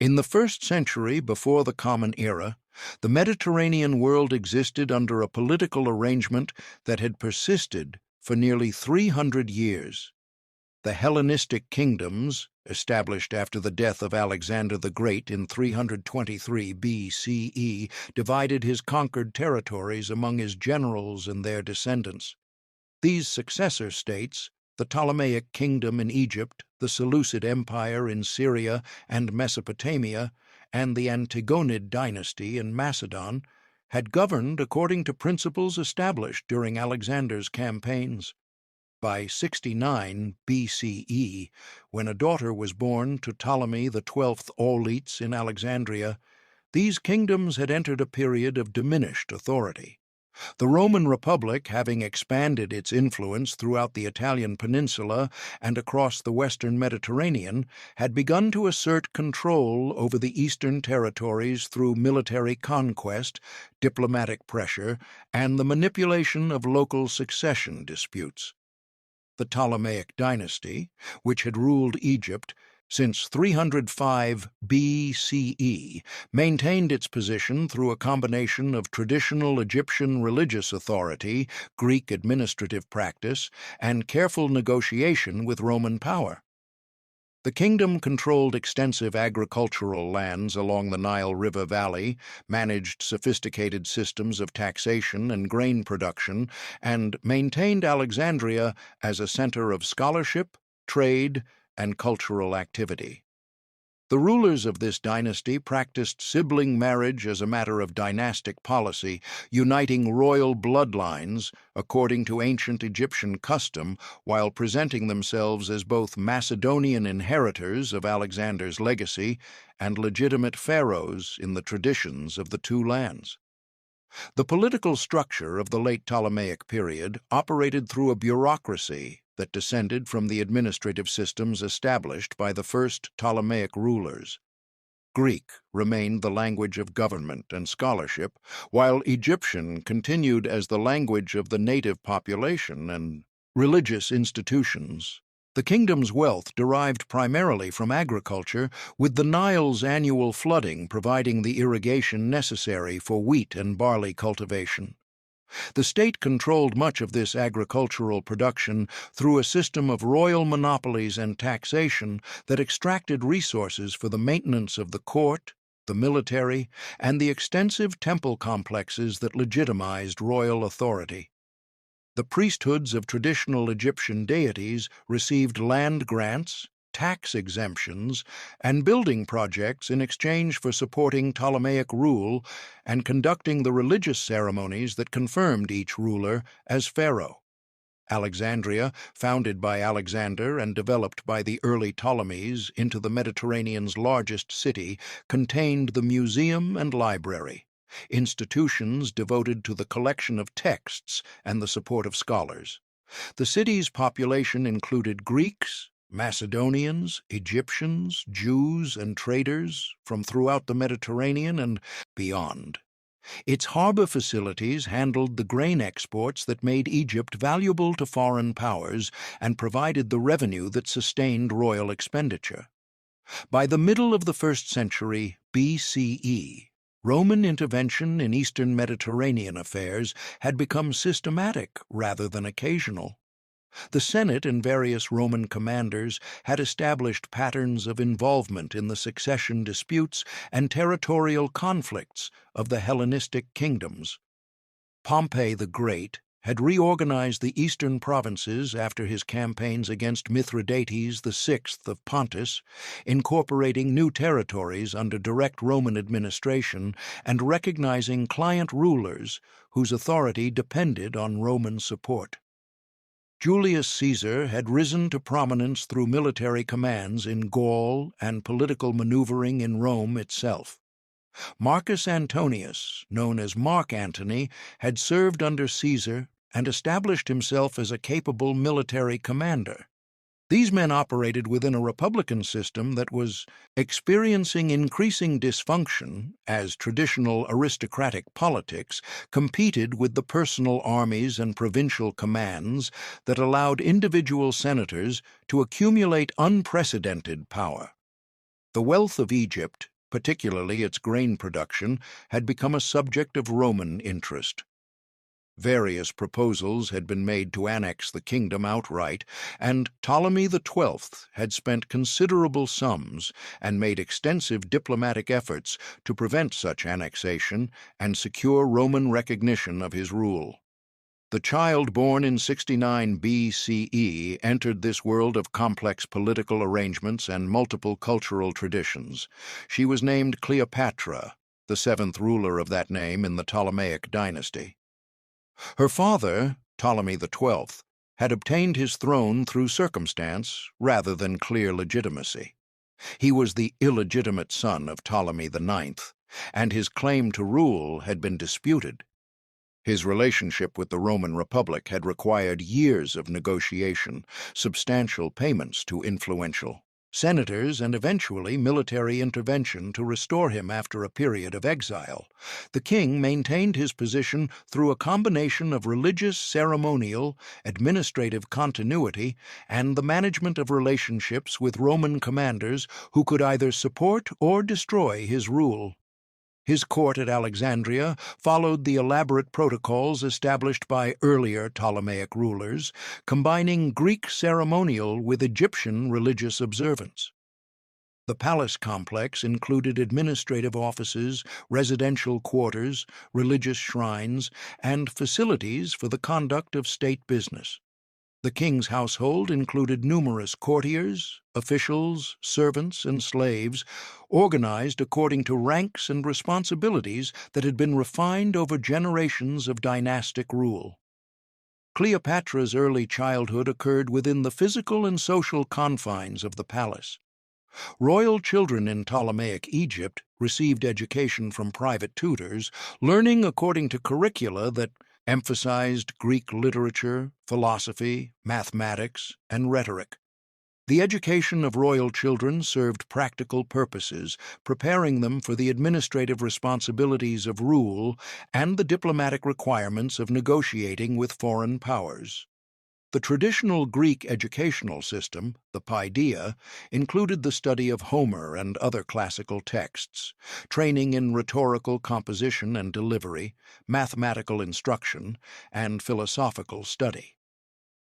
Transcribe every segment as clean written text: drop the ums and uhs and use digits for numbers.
In the 1st century before the Common Era, the Mediterranean world existed under a political arrangement that had persisted for nearly 300 years. The Hellenistic kingdoms, established after the death of Alexander the Great in 323 BCE, divided his conquered territories among his generals and their descendants. These successor states, the Ptolemaic kingdom in Egypt, the Seleucid Empire in Syria and Mesopotamia, and the Antigonid dynasty in Macedon, had governed according to principles established during Alexander's campaigns. By 69 BCE, when a daughter was born to Ptolemy XII Auletes in Alexandria, these kingdoms had entered a period of diminished authority. The Roman Republic, having expanded its influence throughout the Italian peninsula and across the western Mediterranean, had begun to assert control over the eastern territories through military conquest, diplomatic pressure, and the manipulation of local succession disputes. The Ptolemaic dynasty, which had ruled Egypt since 305 BCE, maintained its position through a combination of traditional Egyptian religious authority, Greek administrative practice, and careful negotiation with Roman power. The kingdom controlled extensive agricultural lands along the Nile River Valley, managed sophisticated systems of taxation and grain production, and maintained Alexandria as a center of scholarship, trade, and cultural activity. The rulers of this dynasty practiced sibling marriage as a matter of dynastic policy, uniting royal bloodlines according to ancient Egyptian custom, while presenting themselves as both Macedonian inheritors of Alexander's legacy and legitimate pharaohs in the traditions of the two lands. The political structure of the late Ptolemaic period operated through a bureaucracy that descended from the administrative systems established by the first Ptolemaic rulers. Greek remained the language of government and scholarship, while Egyptian continued as the language of the native population and religious institutions. The kingdom's wealth derived primarily from agriculture, with the Nile's annual flooding providing the irrigation necessary for wheat and barley cultivation. The state controlled much of this agricultural production through a system of royal monopolies and taxation that extracted resources for the maintenance of the court, the military, and the extensive temple complexes that legitimized royal authority. The priesthoods of traditional Egyptian deities received land grants, tax exemptions, and building projects in exchange for supporting Ptolemaic rule and conducting the religious ceremonies that confirmed each ruler as pharaoh. Alexandria, founded by Alexander and developed by the early Ptolemies into the Mediterranean's largest city, contained the museum and library, institutions devoted to the collection of texts and the support of scholars. The city's population included Greeks, Macedonians, Egyptians, Jews, and traders from throughout the Mediterranean and beyond. Its harbor facilities handled the grain exports that made Egypt valuable to foreign powers and provided the revenue that sustained royal expenditure. By the middle of the 1st century BCE, Roman intervention in eastern Mediterranean affairs had become systematic rather than occasional. The Senate and various Roman commanders had established patterns of involvement in the succession disputes and territorial conflicts of the Hellenistic kingdoms. Pompey the Great had reorganized the eastern provinces after his campaigns against Mithridates VI of Pontus, incorporating new territories under direct Roman administration and recognizing client rulers whose authority depended on Roman support. Julius Caesar had risen to prominence through military commands in Gaul and political maneuvering in Rome itself. Marcus Antonius, known as Mark Antony, had served under Caesar and established himself as a capable military commander. These men operated within a republican system that was experiencing increasing dysfunction as traditional aristocratic politics competed with the personal armies and provincial commands that allowed individual senators to accumulate unprecedented power. The wealth of Egypt, particularly its grain production, had become a subject of Roman interest. Various proposals had been made to annex the kingdom outright, and Ptolemy XII had spent considerable sums and made extensive diplomatic efforts to prevent such annexation and secure Roman recognition of his rule. The child born in 69 BCE entered this world of complex political arrangements and multiple cultural traditions. She was named Cleopatra, the seventh ruler of that name in the Ptolemaic dynasty. Her father, Ptolemy XII, had obtained his throne through circumstance rather than clear legitimacy. He was the illegitimate son of Ptolemy IX, and his claim to rule had been disputed. His relationship with the Roman Republic had required years of negotiation, substantial payments to influential senators, and eventually military intervention to restore him after a period of exile. The king maintained his position through a combination of religious, ceremonial, administrative continuity, and the management of relationships with Roman commanders who could either support or destroy his rule. His court at Alexandria followed the elaborate protocols established by earlier Ptolemaic rulers, combining Greek ceremonial with Egyptian religious observance. The palace complex included administrative offices, residential quarters, religious shrines, and facilities for the conduct of state business. The king's household included numerous courtiers, officials, servants, and slaves, organized according to ranks and responsibilities that had been refined over generations of dynastic rule. Cleopatra's early childhood occurred within the physical and social confines of the palace. Royal children in Ptolemaic Egypt received education from private tutors, learning according to curricula that emphasized Greek literature, philosophy, mathematics, and rhetoric. The education of royal children served practical purposes, preparing them for the administrative responsibilities of rule and the diplomatic requirements of negotiating with foreign powers. The traditional Greek educational system, the paideia, included the study of Homer and other classical texts, training in rhetorical composition and delivery, mathematical instruction, and philosophical study.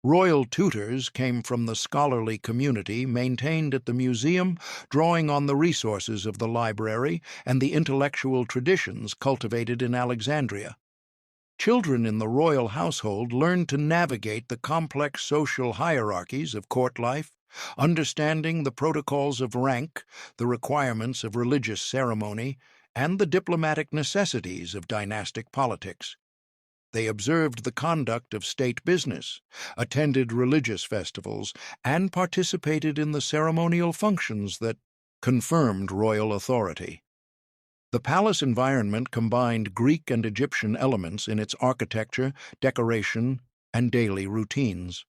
Royal tutors came from the scholarly community maintained at the museum, drawing on the resources of the library and the intellectual traditions cultivated in Alexandria. Children in the royal household learned to navigate the complex social hierarchies of court life, understanding the protocols of rank, the requirements of religious ceremony, and the diplomatic necessities of dynastic politics. They observed the conduct of state business, attended religious festivals, and participated in the ceremonial functions that confirmed royal authority. The palace environment combined Greek and Egyptian elements in its architecture, decoration, and daily routines.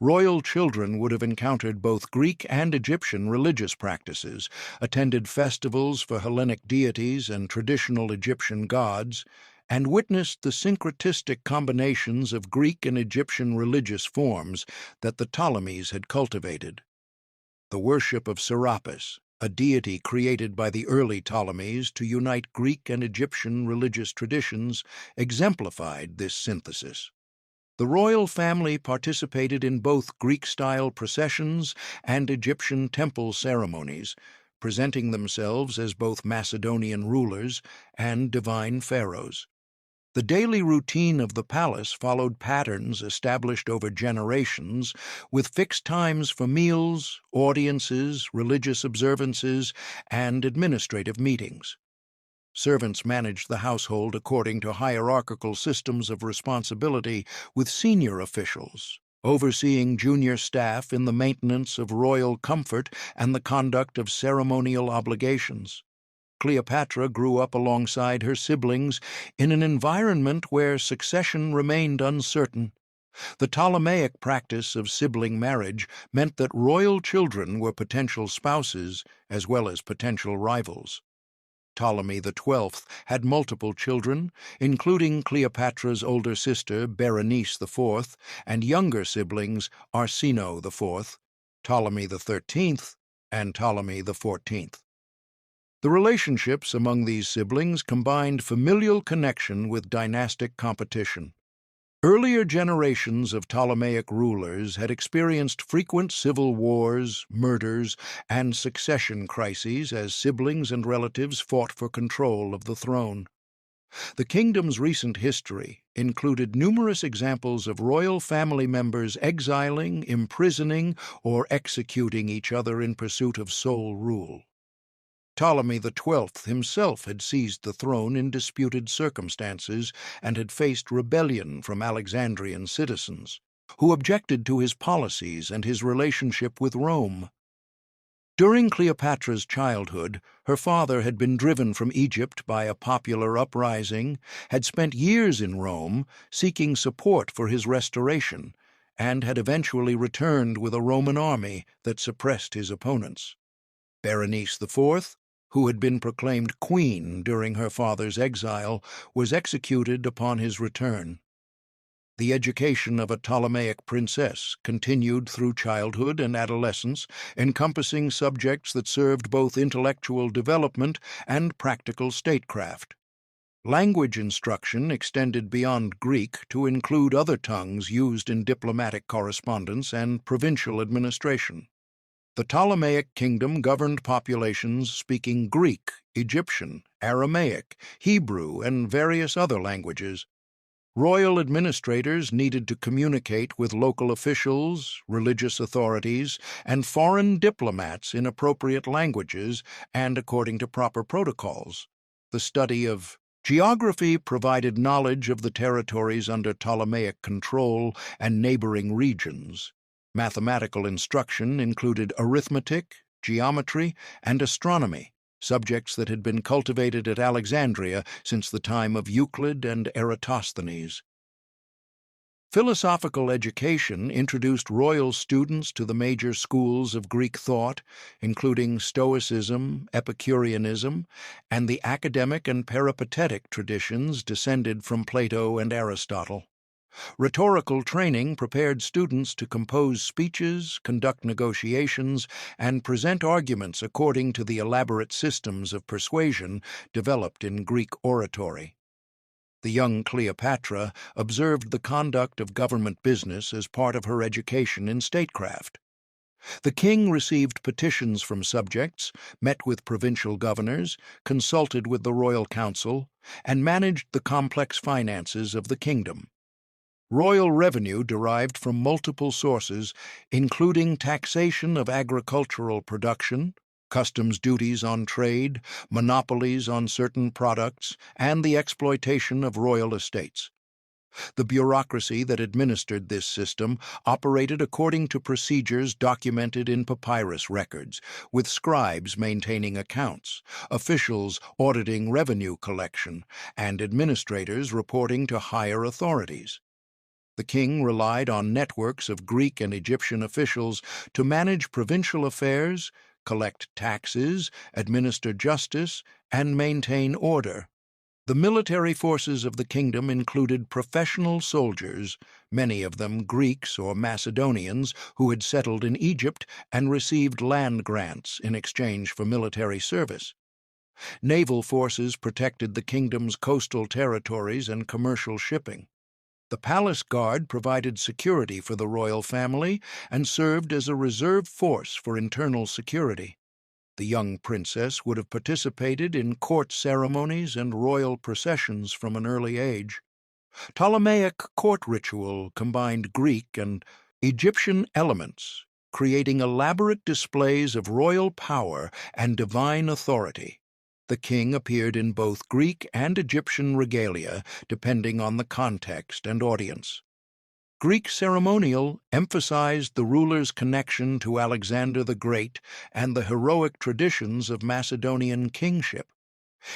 Royal children would have encountered both Greek and Egyptian religious practices, attended festivals for Hellenic deities and traditional Egyptian gods, and witnessed the syncretistic combinations of Greek and Egyptian religious forms that the Ptolemies had cultivated. The worship of Serapis, a deity created by the early Ptolemies to unite Greek and Egyptian religious traditions, exemplified this synthesis. The royal family participated in both Greek-style processions and Egyptian temple ceremonies, presenting themselves as both Macedonian rulers and divine pharaohs. The daily routine of the palace followed patterns established over generations, with fixed times for meals, audiences, religious observances, and administrative meetings. Servants managed the household according to hierarchical systems of responsibility, with senior officials overseeing junior staff in the maintenance of royal comfort and the conduct of ceremonial obligations. Cleopatra grew up alongside her siblings in an environment where succession remained uncertain. The Ptolemaic practice of sibling marriage meant that royal children were potential spouses as well as potential rivals. Ptolemy XII had multiple children, including Cleopatra's older sister Berenice IV and younger siblings Arsinoe IV, Ptolemy XIII, and Ptolemy XIV. The relationships among these siblings combined familial connection with dynastic competition. Earlier generations of Ptolemaic rulers had experienced frequent civil wars, murders, and succession crises as siblings and relatives fought for control of the throne. The kingdom's recent history included numerous examples of royal family members exiling, imprisoning, or executing each other in pursuit of sole rule. Ptolemy XII himself had seized the throne in disputed circumstances and had faced rebellion from Alexandrian citizens, who objected to his policies and his relationship with Rome. During Cleopatra's childhood, her father had been driven from Egypt by a popular uprising, had spent years in Rome seeking support for his restoration, and had eventually returned with a Roman army that suppressed his opponents. Berenice IV, who had been proclaimed queen during her father's exile, was executed upon his return. The education of a Ptolemaic princess continued through childhood and adolescence, encompassing subjects that served both intellectual development and practical statecraft. Language instruction extended beyond Greek to include other tongues used in diplomatic correspondence and provincial administration. The Ptolemaic kingdom governed populations speaking Greek, Egyptian, Aramaic, Hebrew, and various other languages. Royal administrators needed to communicate with local officials, religious authorities, and foreign diplomats in appropriate languages and according to proper protocols. The study of geography provided knowledge of the territories under Ptolemaic control and neighboring regions. Mathematical instruction included arithmetic, geometry, and astronomy, subjects that had been cultivated at Alexandria since the time of Euclid and Eratosthenes. Philosophical education introduced royal students to the major schools of Greek thought, including Stoicism, Epicureanism, and the academic and peripatetic traditions descended from Plato and Aristotle. Rhetorical training prepared students to compose speeches, conduct negotiations, and present arguments according to the elaborate systems of persuasion developed in Greek oratory. The young Cleopatra observed the conduct of government business as part of her education in statecraft. The king received petitions from subjects, met with provincial governors, consulted with the royal council, and managed the complex finances of the kingdom. Royal revenue derived from multiple sources, including taxation of agricultural production, customs duties on trade, monopolies on certain products, and the exploitation of royal estates. The bureaucracy that administered this system operated according to procedures documented in papyrus records, with scribes maintaining accounts, officials auditing revenue collection, and administrators reporting to higher authorities. The king relied on networks of Greek and Egyptian officials to manage provincial affairs, collect taxes, administer justice, and maintain order. The military forces of the kingdom included professional soldiers, many of them Greeks or Macedonians who had settled in Egypt and received land grants in exchange for military service. Naval forces protected the kingdom's coastal territories and commercial shipping. The palace guard provided security for the royal family and served as a reserve force for internal security. The young princess would have participated in court ceremonies and royal processions from an early age. Ptolemaic court ritual combined Greek and Egyptian elements, creating elaborate displays of royal power and divine authority. The king appeared in both Greek and Egyptian regalia, depending on the context and audience. Greek ceremonial emphasized the ruler's connection to Alexander the Great and the heroic traditions of Macedonian kingship.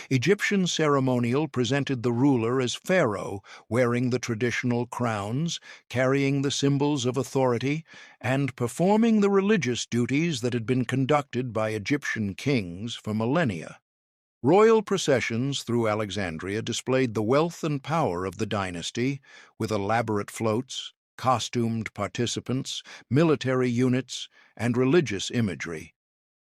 Egyptian ceremonial presented the ruler as pharaoh, wearing the traditional crowns, carrying the symbols of authority, and performing the religious duties that had been conducted by Egyptian kings for millennia. Royal processions through Alexandria displayed the wealth and power of the dynasty, with elaborate floats, costumed participants, military units, and religious imagery.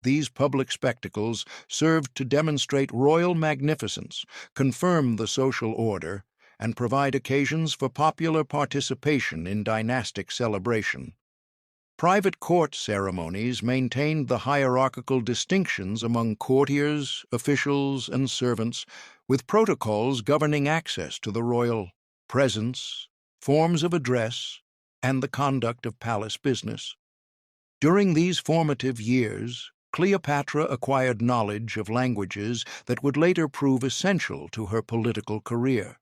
These public spectacles served to demonstrate royal magnificence, confirm the social order, and provide occasions for popular participation in dynastic celebration. Private court ceremonies maintained the hierarchical distinctions among courtiers, officials, and servants, with protocols governing access to the royal presence, forms of address, and the conduct of palace business. During these formative years, Cleopatra acquired knowledge of languages that would later prove essential to her political career.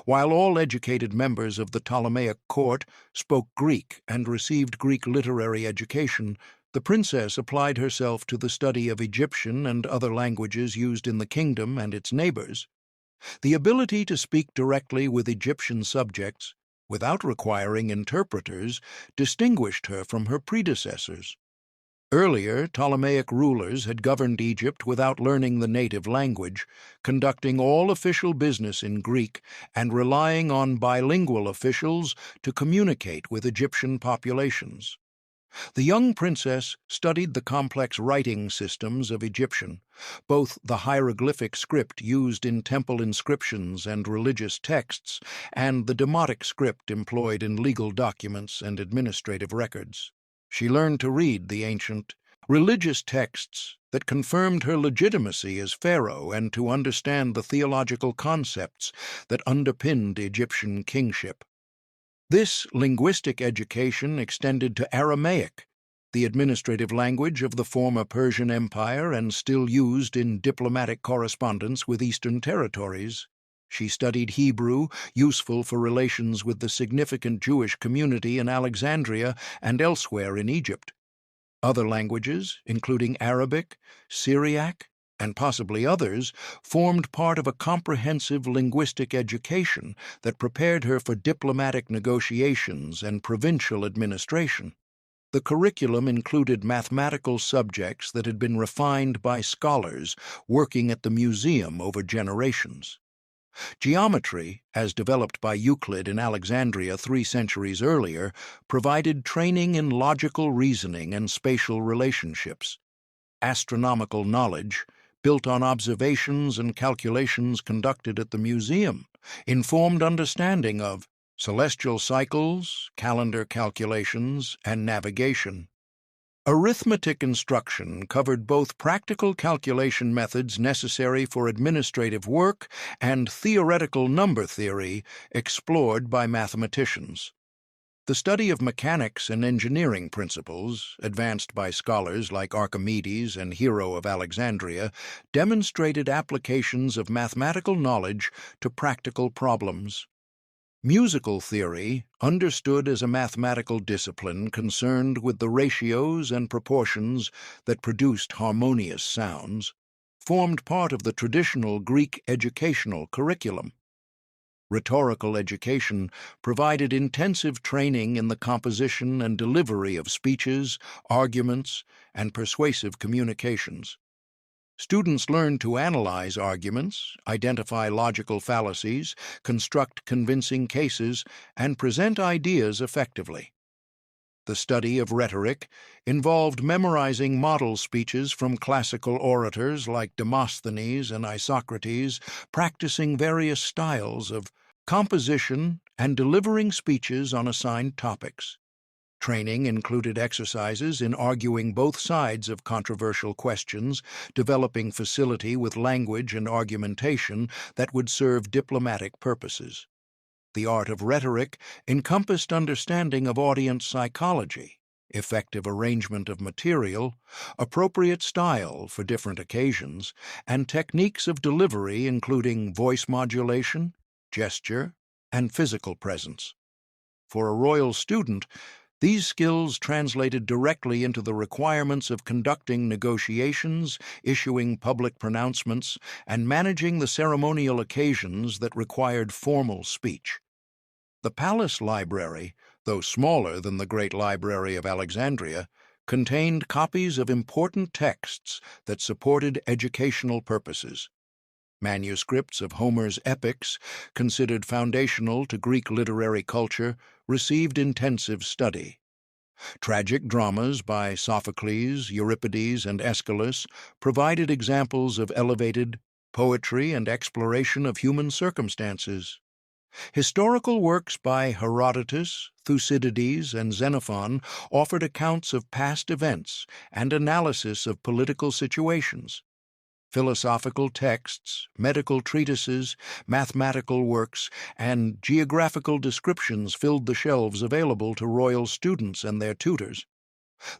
While all educated members of the Ptolemaic court spoke Greek and received Greek literary education, the princess applied herself to the study of Egyptian and other languages used in the kingdom and its neighbors. The ability to speak directly with Egyptian subjects, without requiring interpreters, distinguished her from her predecessors. Earlier, Ptolemaic rulers had governed Egypt without learning the native language, conducting all official business in Greek and relying on bilingual officials to communicate with Egyptian populations. The young princess studied the complex writing systems of Egyptian, both the hieroglyphic script used in temple inscriptions and religious texts, and the demotic script employed in legal documents and administrative records. She learned to read the ancient religious texts that confirmed her legitimacy as pharaoh and to understand the theological concepts that underpinned Egyptian kingship. This linguistic education extended to Aramaic, the administrative language of the former Persian Empire and still used in diplomatic correspondence with Eastern territories. She studied Hebrew, useful for relations with the significant Jewish community in Alexandria and elsewhere in Egypt. Other languages, including Arabic, Syriac, and possibly others, formed part of a comprehensive linguistic education that prepared her for diplomatic negotiations and provincial administration. The curriculum included mathematical subjects that had been refined by scholars working at the museum over generations. Geometry, as developed by Euclid in Alexandria 3 centuries earlier, provided training in logical reasoning and spatial relationships. Astronomical knowledge, built on observations and calculations conducted at the museum, informed understanding of celestial cycles, calendar calculations, and navigation. Arithmetic instruction covered both practical calculation methods necessary for administrative work and theoretical number theory explored by mathematicians. The study of mechanics and engineering principles, advanced by scholars like Archimedes and Hero of Alexandria, demonstrated applications of mathematical knowledge to practical problems. Musical theory, understood as a mathematical discipline concerned with the ratios and proportions that produced harmonious sounds, formed part of the traditional Greek educational curriculum. Rhetorical education provided intensive training in the composition and delivery of speeches, arguments, and persuasive communications. Students learned to analyze arguments, identify logical fallacies, construct convincing cases, and present ideas effectively. The study of rhetoric involved memorizing model speeches from classical orators like Demosthenes and Isocrates, practicing various styles of composition, and delivering speeches on assigned topics. Training included exercises in arguing both sides of controversial questions, developing facility with language and argumentation that would serve diplomatic purposes. The art of rhetoric encompassed understanding of audience psychology, effective arrangement of material, appropriate style for different occasions, and techniques of delivery including voice modulation, gesture, and physical presence. For a royal student, these skills translated directly into the requirements of conducting negotiations, issuing public pronouncements, and managing the ceremonial occasions that required formal speech. The palace library, though smaller than the Great Library of Alexandria, contained copies of important texts that supported educational purposes. Manuscripts of Homer's epics, considered foundational to Greek literary culture, received intensive study. Tragic dramas by Sophocles, Euripides, and Aeschylus provided examples of elevated poetry and exploration of human circumstances. Historical works by Herodotus, Thucydides, and Xenophon offered accounts of past events and analysis of political situations. Philosophical texts, medical treatises, mathematical works, and geographical descriptions filled the shelves available to royal students and their tutors.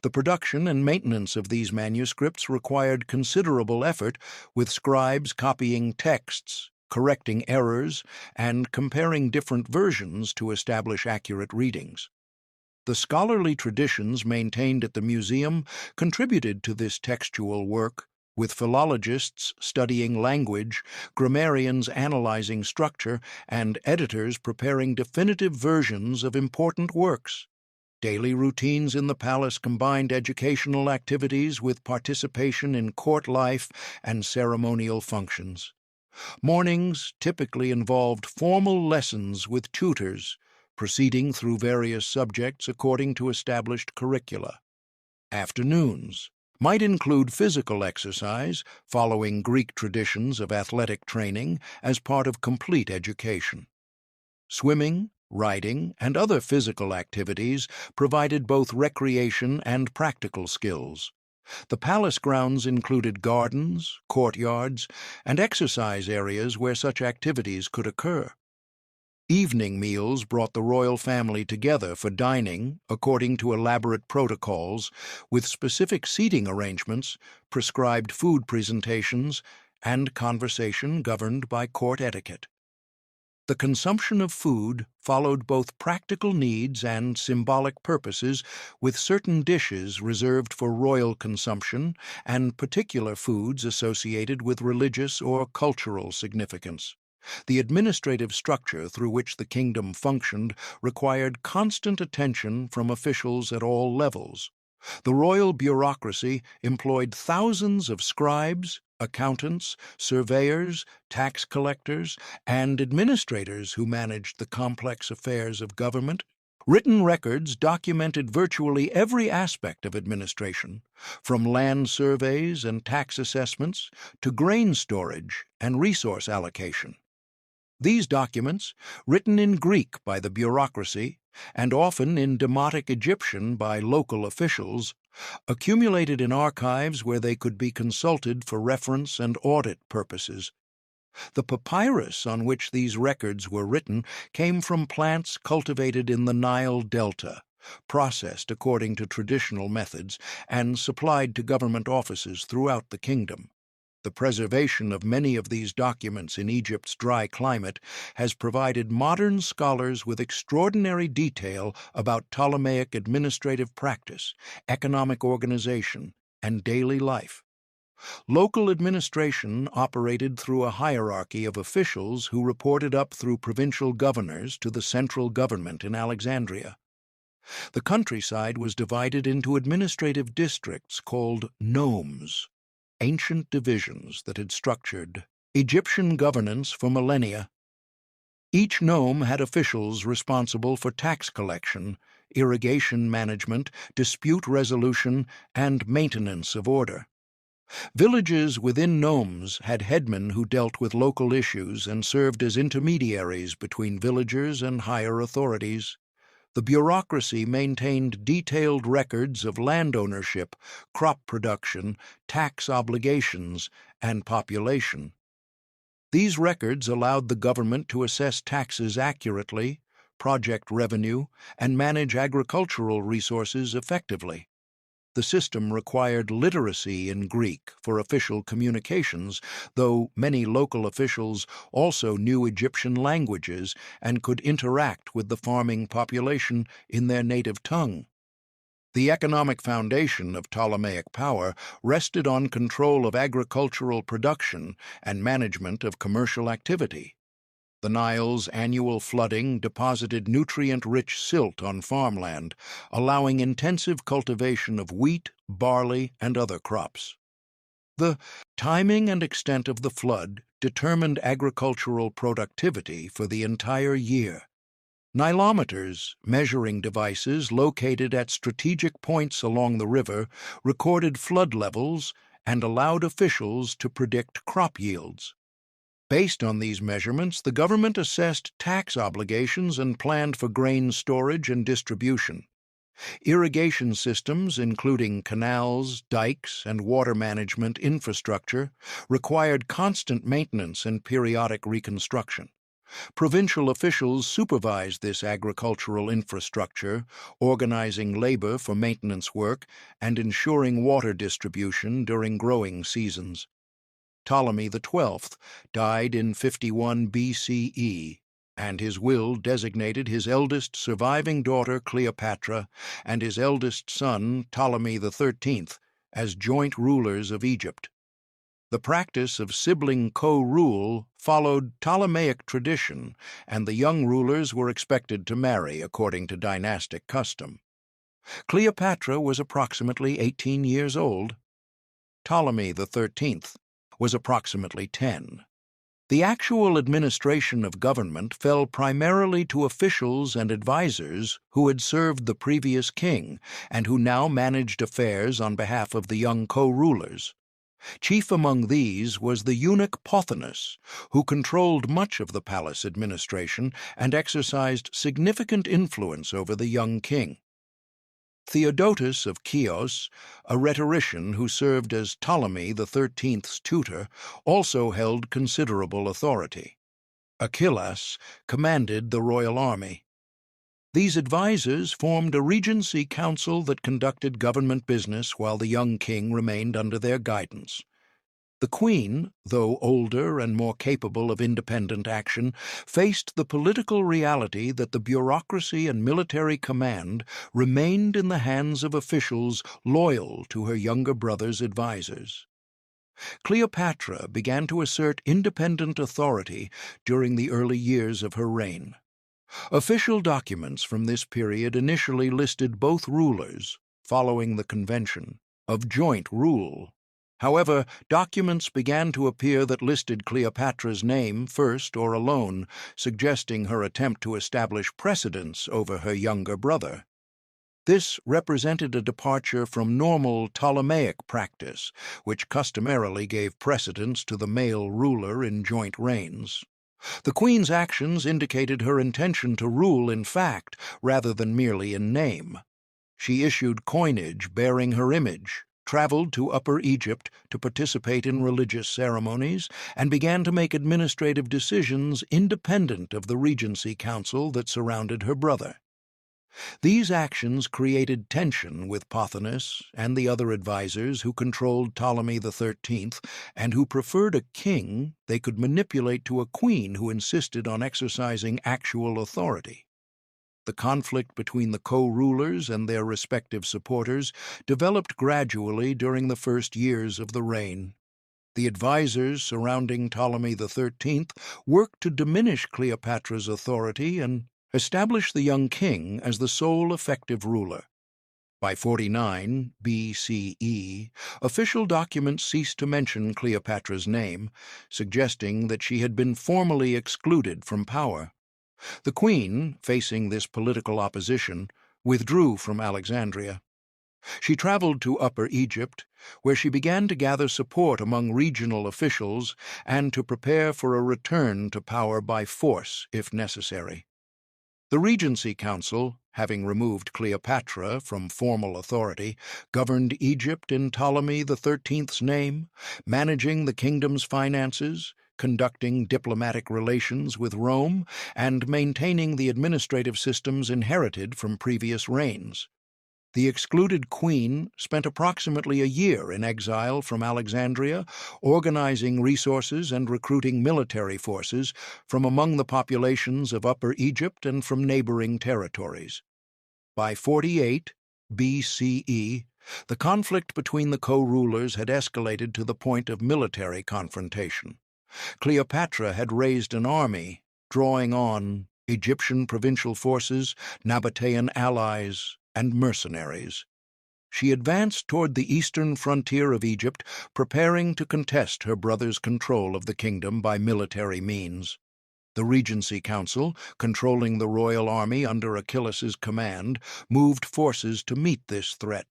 The production and maintenance of these manuscripts required considerable effort, with scribes copying texts, correcting errors, and comparing different versions to establish accurate readings. The scholarly traditions maintained at the museum contributed to this textual work, with philologists studying language, grammarians analyzing structure, and editors preparing definitive versions of important works. Daily routines in the palace combined educational activities with participation in court life and ceremonial functions. Mornings typically involved formal lessons with tutors, proceeding through various subjects according to established curricula. Afternoons might include physical exercise, following Greek traditions of athletic training as part of complete education. Swimming, riding, and other physical activities provided both recreation and practical skills. The palace grounds included gardens, courtyards, and exercise areas where such activities could occur. Evening meals brought the royal family together for dining according to elaborate protocols, with specific seating arrangements, prescribed food presentations, and conversation governed by court etiquette. The consumption of food followed both practical needs and symbolic purposes, with certain dishes reserved for royal consumption and particular foods associated with religious or cultural significance. The administrative structure through which the kingdom functioned required constant attention from officials at all levels. The royal bureaucracy employed thousands of scribes, accountants, surveyors, tax collectors, and administrators who managed the complex affairs of government. Written records documented virtually every aspect of administration, from land surveys and tax assessments to grain storage and resource allocation. These documents, written in Greek by the bureaucracy and often in Demotic Egyptian by local officials, accumulated in archives where they could be consulted for reference and audit purposes. The papyrus on which these records were written came from plants cultivated in the Nile Delta, processed according to traditional methods, and supplied to government offices throughout the kingdom. The preservation of many of these documents in Egypt's dry climate has provided modern scholars with extraordinary detail about Ptolemaic administrative practice, economic organization, and daily life. Local administration operated through a hierarchy of officials who reported up through provincial governors to the central government in Alexandria. The countryside was divided into administrative districts called nomes, ancient divisions that had structured Egyptian governance for millennia. Each nome had officials responsible for tax collection, irrigation management, dispute resolution, and maintenance of order. Villages within nomes had headmen who dealt with local issues and served as intermediaries between villagers and higher authorities. The bureaucracy maintained detailed records of land ownership, crop production, tax obligations, and population. These records allowed the government to assess taxes accurately, project revenue, and manage agricultural resources effectively. The system required literacy in Greek for official communications, though many local officials also knew Egyptian languages and could interact with the farming population in their native tongue. The economic foundation of Ptolemaic power rested on control of agricultural production and management of commercial activity. The Nile's annual flooding deposited nutrient-rich silt on farmland, allowing intensive cultivation of wheat, barley, and other crops. The timing and extent of the flood determined agricultural productivity for the entire year. Nilometers, measuring devices located at strategic points along the river, recorded flood levels and allowed officials to predict crop yields. Based on these measurements, the government assessed tax obligations and planned for grain storage and distribution. Irrigation systems, including canals, dikes, and water management infrastructure, required constant maintenance and periodic reconstruction. Provincial officials supervised this agricultural infrastructure, organizing labor for maintenance work and ensuring water distribution during growing seasons. Ptolemy XII died in 51 BCE, and his will designated his eldest surviving daughter Cleopatra and his eldest son Ptolemy XIII as joint rulers of Egypt. The practice of sibling co-rule followed Ptolemaic tradition, and the young rulers were expected to marry according to dynastic custom. Cleopatra was approximately 18 years old. Ptolemy XIII was approximately 10. The actual administration of government fell primarily to officials and advisors who had served the previous king and who now managed affairs on behalf of the young co-rulers. Chief among these was the eunuch Pothinus, who controlled much of the palace administration and exercised significant influence over the young king. Theodotus of Chios, a rhetorician who served as Ptolemy XIII's tutor, also held considerable authority. Achillas commanded the royal army. These advisors formed a regency council that conducted government business while the young king remained under their guidance. The queen, though older and more capable of independent action, faced the political reality that the bureaucracy and military command remained in the hands of officials loyal to her younger brother's advisors. Cleopatra began to assert independent authority during the early years of her reign. Official documents from this period initially listed both rulers, following the convention of joint rule. However, documents began to appear that listed Cleopatra's name first or alone, suggesting her attempt to establish precedence over her younger brother. This represented a departure from normal Ptolemaic practice, which customarily gave precedence to the male ruler in joint reigns. The queen's actions indicated her intention to rule in fact rather than merely in name. She issued coinage bearing her image, traveled to Upper Egypt to participate in religious ceremonies, and began to make administrative decisions independent of the regency council that surrounded her brother. These actions created tension with Pothinus and the other advisors who controlled Ptolemy XIII and who preferred a king they could manipulate to a queen who insisted on exercising actual authority. The conflict between the co-rulers and their respective supporters developed gradually during the first years of the reign. The advisors surrounding Ptolemy XIII worked to diminish Cleopatra's authority and establish the young king as the sole effective ruler. By 49 BCE, official documents ceased to mention Cleopatra's name, suggesting that she had been formally excluded from power. The queen, facing this political opposition, withdrew from Alexandria. She traveled to Upper Egypt, where she began to gather support among regional officials and to prepare for a return to power by force if necessary. The Regency Council, having removed Cleopatra from formal authority, governed Egypt in Ptolemy XIII's name, managing the kingdom's finances, conducting diplomatic relations with Rome, and maintaining the administrative systems inherited from previous reigns. The excluded queen spent approximately a year in exile from Alexandria, organizing resources and recruiting military forces from among the populations of Upper Egypt and from neighboring territories. By 48 BCE, the conflict between the co-rulers had escalated to the point of military confrontation. Cleopatra had raised an army, drawing on Egyptian provincial forces, Nabatean allies, and mercenaries. She advanced toward the eastern frontier of Egypt, preparing to contest her brother's control of the kingdom by military means. The Regency Council, controlling the royal army under Achilles' command, moved forces to meet this threat.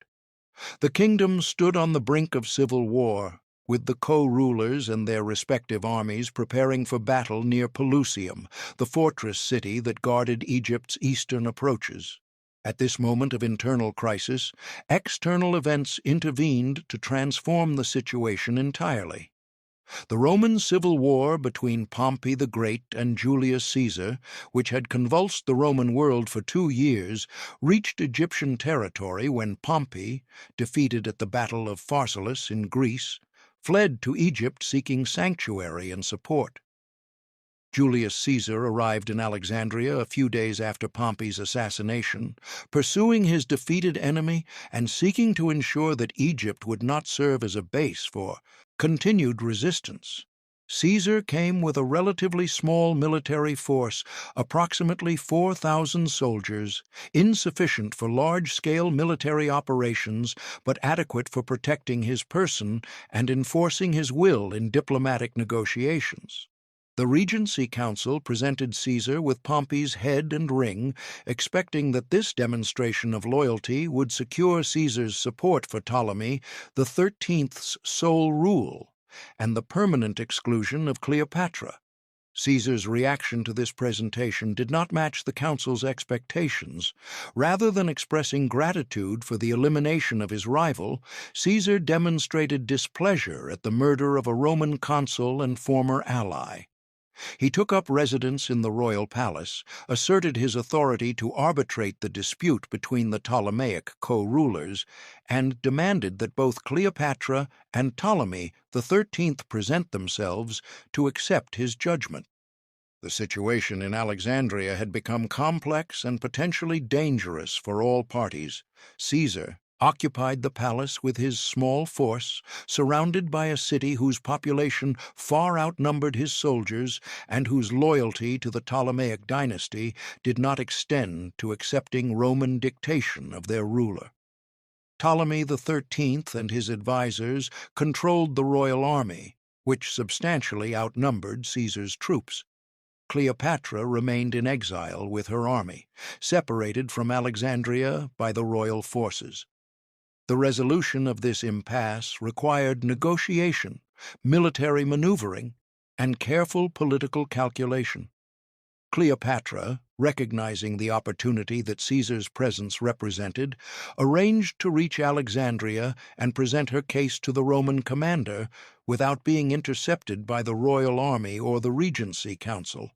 The kingdom stood on the brink of civil war, with the co-rulers and their respective armies preparing for battle near Pelusium, the fortress city that guarded Egypt's eastern approaches. At this moment of internal crisis, external events intervened to transform the situation entirely. The Roman civil war between Pompey the Great and Julius Caesar, which had convulsed the Roman world for 2 years, reached Egyptian territory when Pompey, defeated at the Battle of Pharsalus in Greece, fled to Egypt seeking sanctuary and support. Julius Caesar arrived in Alexandria a few days after Pompey's assassination, pursuing his defeated enemy and seeking to ensure that Egypt would not serve as a base for continued resistance. Caesar came with a relatively small military force, approximately 4,000 soldiers, insufficient for large-scale military operations but adequate for protecting his person and enforcing his will in diplomatic negotiations. The Regency Council presented Caesar with Pompey's head and ring, expecting that this demonstration of loyalty would secure Caesar's support for Ptolemy the XIII's sole rule and the permanent exclusion of Cleopatra. Caesar's reaction to this presentation did not match the council's expectations. Rather than expressing gratitude for the elimination of his rival, Caesar demonstrated displeasure at the murder of a Roman consul and former ally. He took up residence in the royal palace, asserted his authority to arbitrate the dispute between the Ptolemaic co-rulers, and demanded that both Cleopatra and Ptolemy the XIII present themselves to accept his judgment. The situation in Alexandria had become complex and potentially dangerous for all parties. Caesar occupied the palace with his small force, surrounded by a city whose population far outnumbered his soldiers and whose loyalty to the Ptolemaic dynasty did not extend to accepting Roman dictation of their ruler. Ptolemy the XIII and his advisors controlled the royal army, which substantially outnumbered Caesar's troops. Cleopatra remained in exile with her army, separated from Alexandria by the royal forces. The resolution of this impasse required negotiation, military maneuvering, and careful political calculation. Cleopatra, recognizing the opportunity that Caesar's presence represented, arranged to reach Alexandria and present her case to the Roman commander without being intercepted by the royal army or the Regency Council.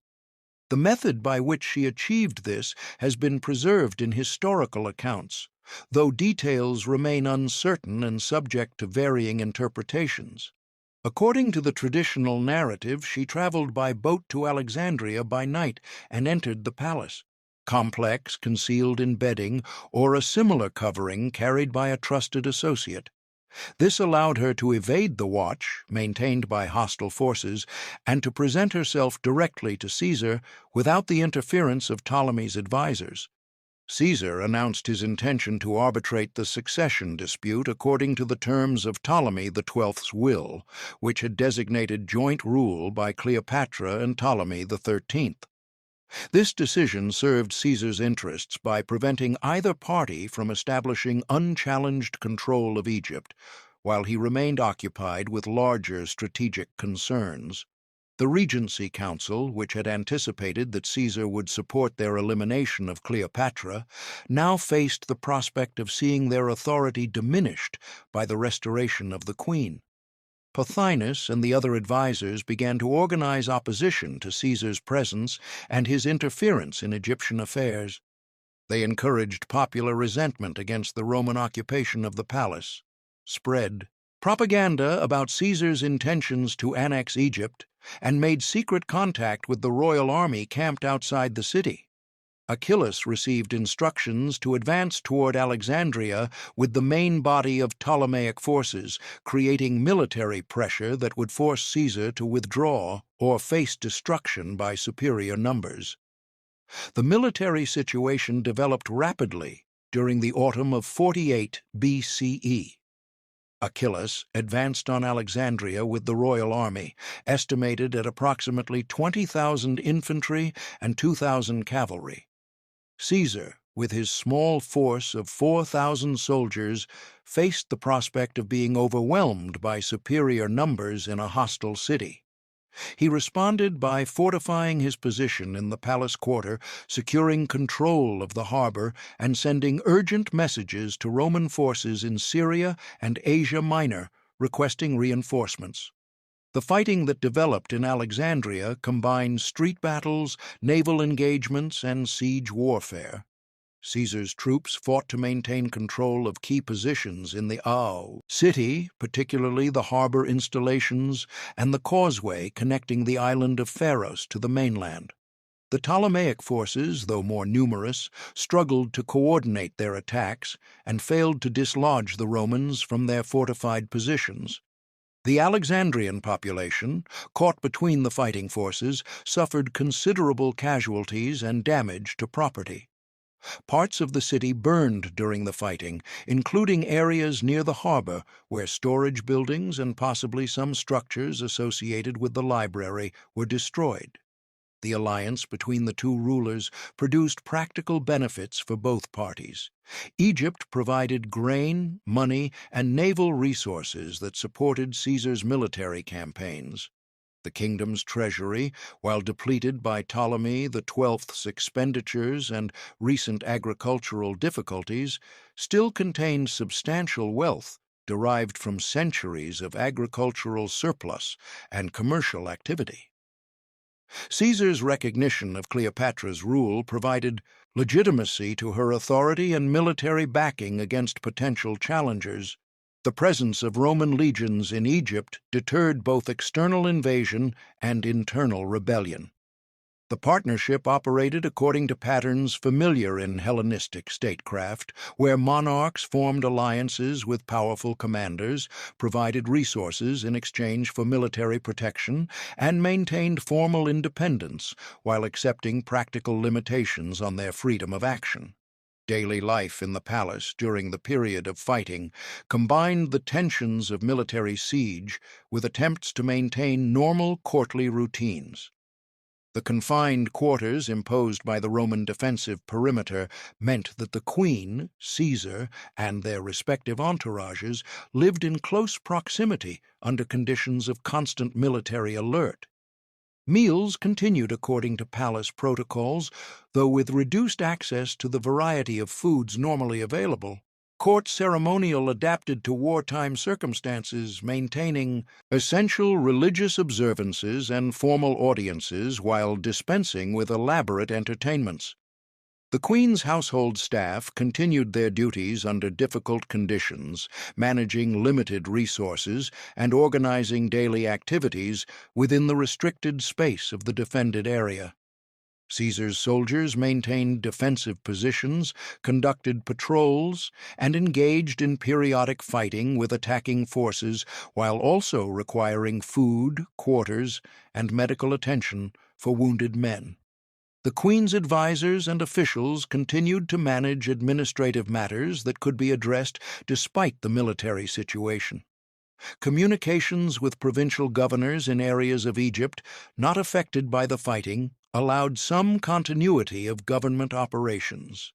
The method by which she achieved this has been preserved in historical accounts, though details remain uncertain and subject to varying interpretations. According to the traditional narrative, she traveled by boat to Alexandria by night and entered the palace, complex concealed in bedding or a similar covering carried by a trusted associate. This allowed her to evade the watch, maintained by hostile forces, and to present herself directly to Caesar without the interference of Ptolemy's advisors. Caesar announced his intention to arbitrate the succession dispute according to the terms of Ptolemy XII's will, which had designated joint rule by Cleopatra and Ptolemy XIII. This decision served Caesar's interests by preventing either party from establishing unchallenged control of Egypt, while he remained occupied with larger strategic concerns. The Regency Council, which had anticipated that Caesar would support their elimination of Cleopatra, now faced the prospect of seeing their authority diminished by the restoration of the queen. Pothinus and the other advisors began to organize opposition to Caesar's presence and his interference in Egyptian affairs. They encouraged popular resentment against the Roman occupation of the palace, spread propaganda about Caesar's intentions to annex Egypt, and made secret contact with the royal army camped outside the city. Achilles received instructions to advance toward Alexandria with the main body of Ptolemaic forces, creating military pressure that would force Caesar to withdraw or face destruction by superior numbers. The military situation developed rapidly during the autumn of 48 BCE. Achillas advanced on Alexandria with the royal army, estimated at approximately 20,000 infantry and 2,000 cavalry. Caesar, with his small force of 4,000 soldiers, faced the prospect of being overwhelmed by superior numbers in a hostile city. He responded by fortifying his position in the palace quarter, securing control of the harbor, and sending urgent messages to Roman forces in Syria and Asia Minor requesting reinforcements. The fighting that developed in Alexandria combined street battles, naval engagements, and siege warfare. Caesar's troops fought to maintain control of key positions in the city, particularly the harbor installations and the causeway connecting the island of Pharos to the mainland. The Ptolemaic forces, though more numerous, struggled to coordinate their attacks and failed to dislodge the Romans from their fortified positions. The Alexandrian population, caught between the fighting forces, suffered considerable casualties and damage to property. Parts of the city burned during the fighting, including areas near the harbor where storage buildings and possibly some structures associated with the library were destroyed. The alliance between the two rulers produced practical benefits for both parties. Egypt provided grain, money, and naval resources that supported Caesar's military campaigns. The kingdom's treasury, while depleted by Ptolemy XII's expenditures and recent agricultural difficulties, still contained substantial wealth derived from centuries of agricultural surplus and commercial activity. Caesar's recognition of Cleopatra's rule provided legitimacy to her authority and military backing against potential challengers. The presence of Roman legions in Egypt deterred both external invasion and internal rebellion. The partnership operated according to patterns familiar in Hellenistic statecraft, where monarchs formed alliances with powerful commanders, provided resources in exchange for military protection, and maintained formal independence while accepting practical limitations on their freedom of action. Daily life in the palace during the period of fighting combined the tensions of military siege with attempts to maintain normal courtly routines. The confined quarters imposed by the Roman defensive perimeter meant that the queen, Caesar, and their respective entourages lived in close proximity under conditions of constant military alert. Meals continued according to palace protocols, though with reduced access to the variety of foods normally available. Court ceremonial adapted to wartime circumstances, maintaining essential religious observances and formal audiences while dispensing with elaborate entertainments. The Queen's household staff continued their duties under difficult conditions, managing limited resources and organizing daily activities within the restricted space of the defended area. Caesar's soldiers maintained defensive positions, conducted patrols, and engaged in periodic fighting with attacking forces while also requiring food, quarters, and medical attention for wounded men. The Queen's advisors and officials continued to manage administrative matters that could be addressed despite the military situation. Communications with provincial governors in areas of Egypt not affected by the fighting allowed some continuity of government operations.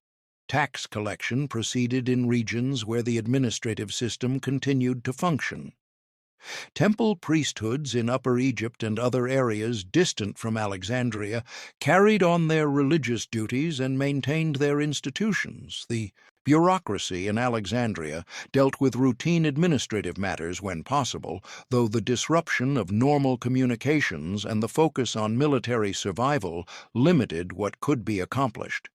Tax collection proceeded in regions where the administrative system continued to function. Temple priesthoods in Upper Egypt and other areas distant from Alexandria carried on their religious duties and maintained their institutions. The bureaucracy in Alexandria dealt with routine administrative matters when possible, though the disruption of normal communications and the focus on military survival limited what could be accomplished.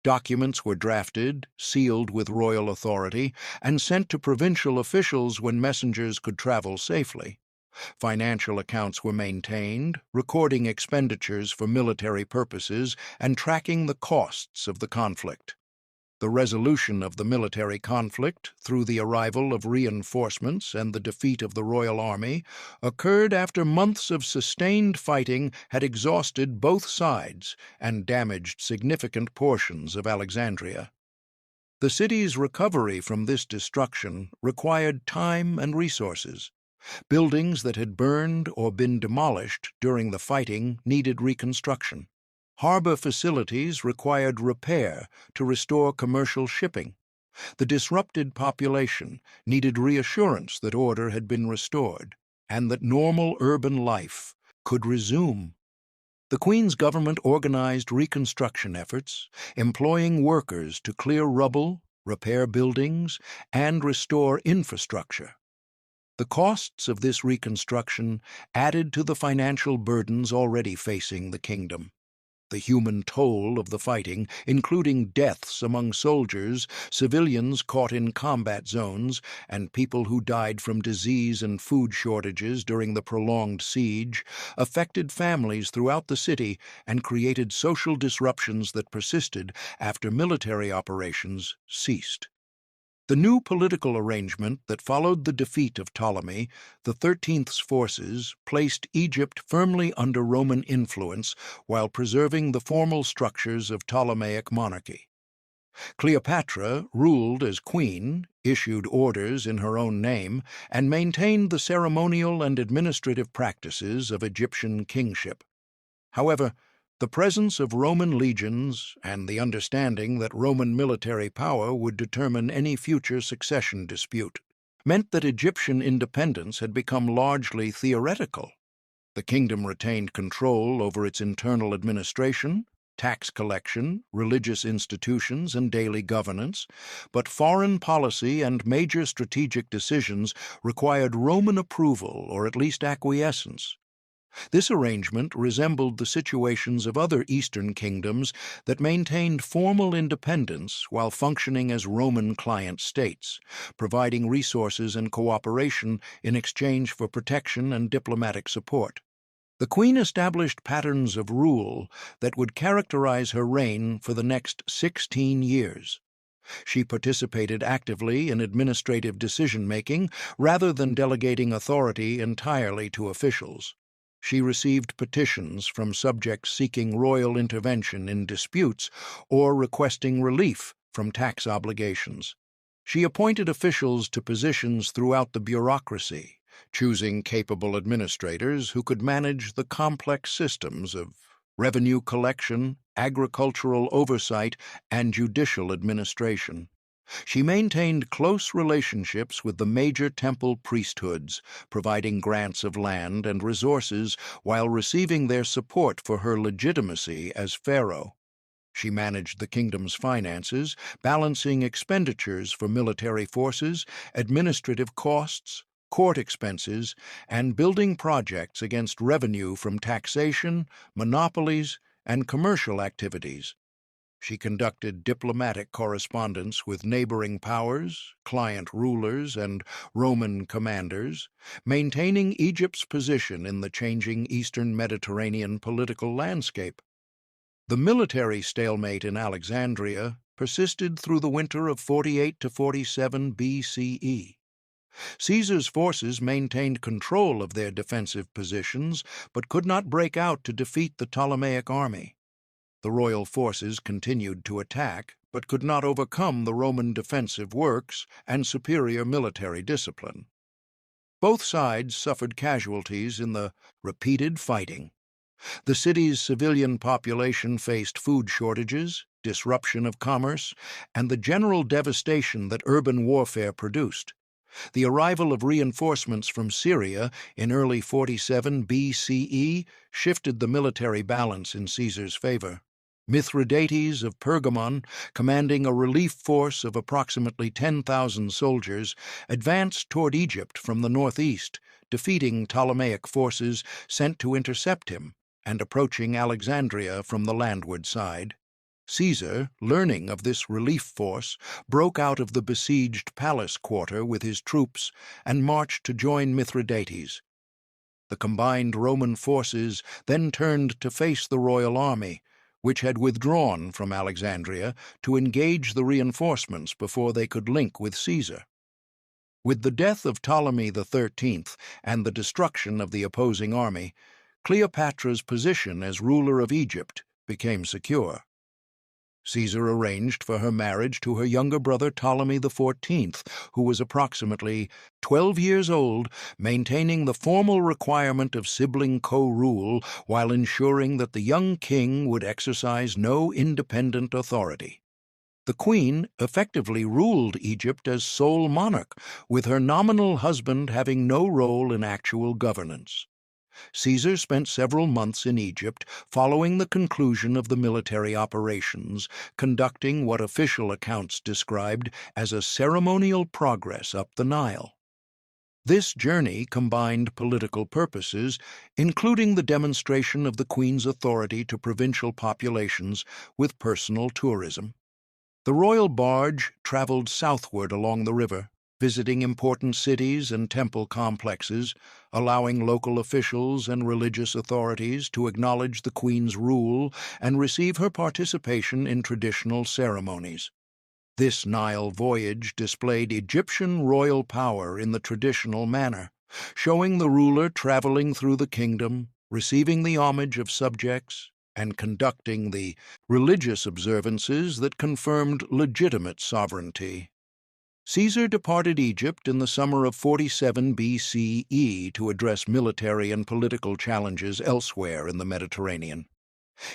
Documents were drafted, sealed with royal authority, and sent to provincial officials when messengers could travel safely. Financial accounts were maintained, recording expenditures for military purposes and tracking the costs of the conflict. The resolution of the military conflict, through the arrival of reinforcements and the defeat of the royal army, occurred after months of sustained fighting had exhausted both sides and damaged significant portions of Alexandria. The city's recovery from this destruction required time and resources. Buildings that had burned or been demolished during the fighting needed reconstruction. Harbor facilities required repair to restore commercial shipping. The disrupted population needed reassurance that order had been restored and that normal urban life could resume. The Queen's government organized reconstruction efforts, employing workers to clear rubble, repair buildings, and restore infrastructure. The costs of this reconstruction added to the financial burdens already facing the kingdom. The human toll of the fighting, including deaths among soldiers, civilians caught in combat zones, and people who died from disease and food shortages during the prolonged siege, affected families throughout the city and created social disruptions that persisted after military operations ceased. The new political arrangement that followed the defeat of Ptolemy, the 13th's forces placed Egypt firmly under Roman influence while preserving the formal structures of Ptolemaic monarchy. Cleopatra ruled as queen, issued orders in her own name, and maintained the ceremonial and administrative practices of Egyptian kingship. However, the presence of Roman legions and the understanding that Roman military power would determine any future succession dispute meant that Egyptian independence had become largely theoretical. The kingdom retained control over its internal administration, tax collection, religious institutions, and daily governance, but foreign policy and major strategic decisions required Roman approval or at least acquiescence. This arrangement resembled the situations of other Eastern kingdoms that maintained formal independence while functioning as Roman client states, providing resources and cooperation in exchange for protection and diplomatic support. The Queen established patterns of rule that would characterize her reign for the next 16 years. She participated actively in administrative decision-making rather than delegating authority entirely to officials. She received petitions from subjects seeking royal intervention in disputes or requesting relief from tax obligations. She appointed officials to positions throughout the bureaucracy, choosing capable administrators who could manage the complex systems of revenue collection, agricultural oversight, and judicial administration. She maintained close relationships with the major temple priesthoods, providing grants of land and resources while receiving their support for her legitimacy as pharaoh. She managed the kingdom's finances, balancing expenditures for military forces, administrative costs, court expenses, and building projects against revenue from taxation, monopolies, and commercial activities. She conducted diplomatic correspondence with neighboring powers, client rulers, and Roman commanders, maintaining Egypt's position in the changing Eastern Mediterranean political landscape. The military stalemate in Alexandria persisted through the winter of 48 to 47 BCE. Caesar's forces maintained control of their defensive positions, but could not break out to defeat the Ptolemaic army. The royal forces continued to attack, but could not overcome the Roman defensive works and superior military discipline. Both sides suffered casualties in the repeated fighting. The city's civilian population faced food shortages, disruption of commerce, and the general devastation that urban warfare produced. The arrival of reinforcements from Syria in early 47 BCE shifted the military balance in Caesar's favor. Mithridates of Pergamon, commanding a relief force of approximately 10,000 soldiers, advanced toward Egypt from the northeast, defeating Ptolemaic forces sent to intercept him and approaching Alexandria from the landward side. Caesar, learning of this relief force, broke out of the besieged palace quarter with his troops and marched to join Mithridates. The combined Roman forces then turned to face the royal army, which had withdrawn from Alexandria to engage the reinforcements before they could link with Caesar. With the death of Ptolemy XIII and the destruction of the opposing army, Cleopatra's position as ruler of Egypt became secure. Caesar arranged for her marriage to her younger brother Ptolemy XIV, who was approximately 12 years old, maintaining the formal requirement of sibling co-rule while ensuring that the young king would exercise no independent authority. The queen effectively ruled Egypt as sole monarch, with her nominal husband having no role in actual governance. Caesar spent several months in Egypt following the conclusion of the military operations, conducting what official accounts described as a ceremonial progress up the Nile. This journey combined political purposes, including the demonstration of the queen's authority to provincial populations, with personal tourism. The royal barge traveled southward along the river, visiting important cities and temple complexes, allowing local officials and religious authorities to acknowledge the queen's rule and receive her participation in traditional ceremonies. This Nile voyage displayed Egyptian royal power in the traditional manner, showing the ruler traveling through the kingdom, receiving the homage of subjects, and conducting the religious observances that confirmed legitimate sovereignty. Caesar departed Egypt in the summer of 47 BCE to address military and political challenges elsewhere in the Mediterranean.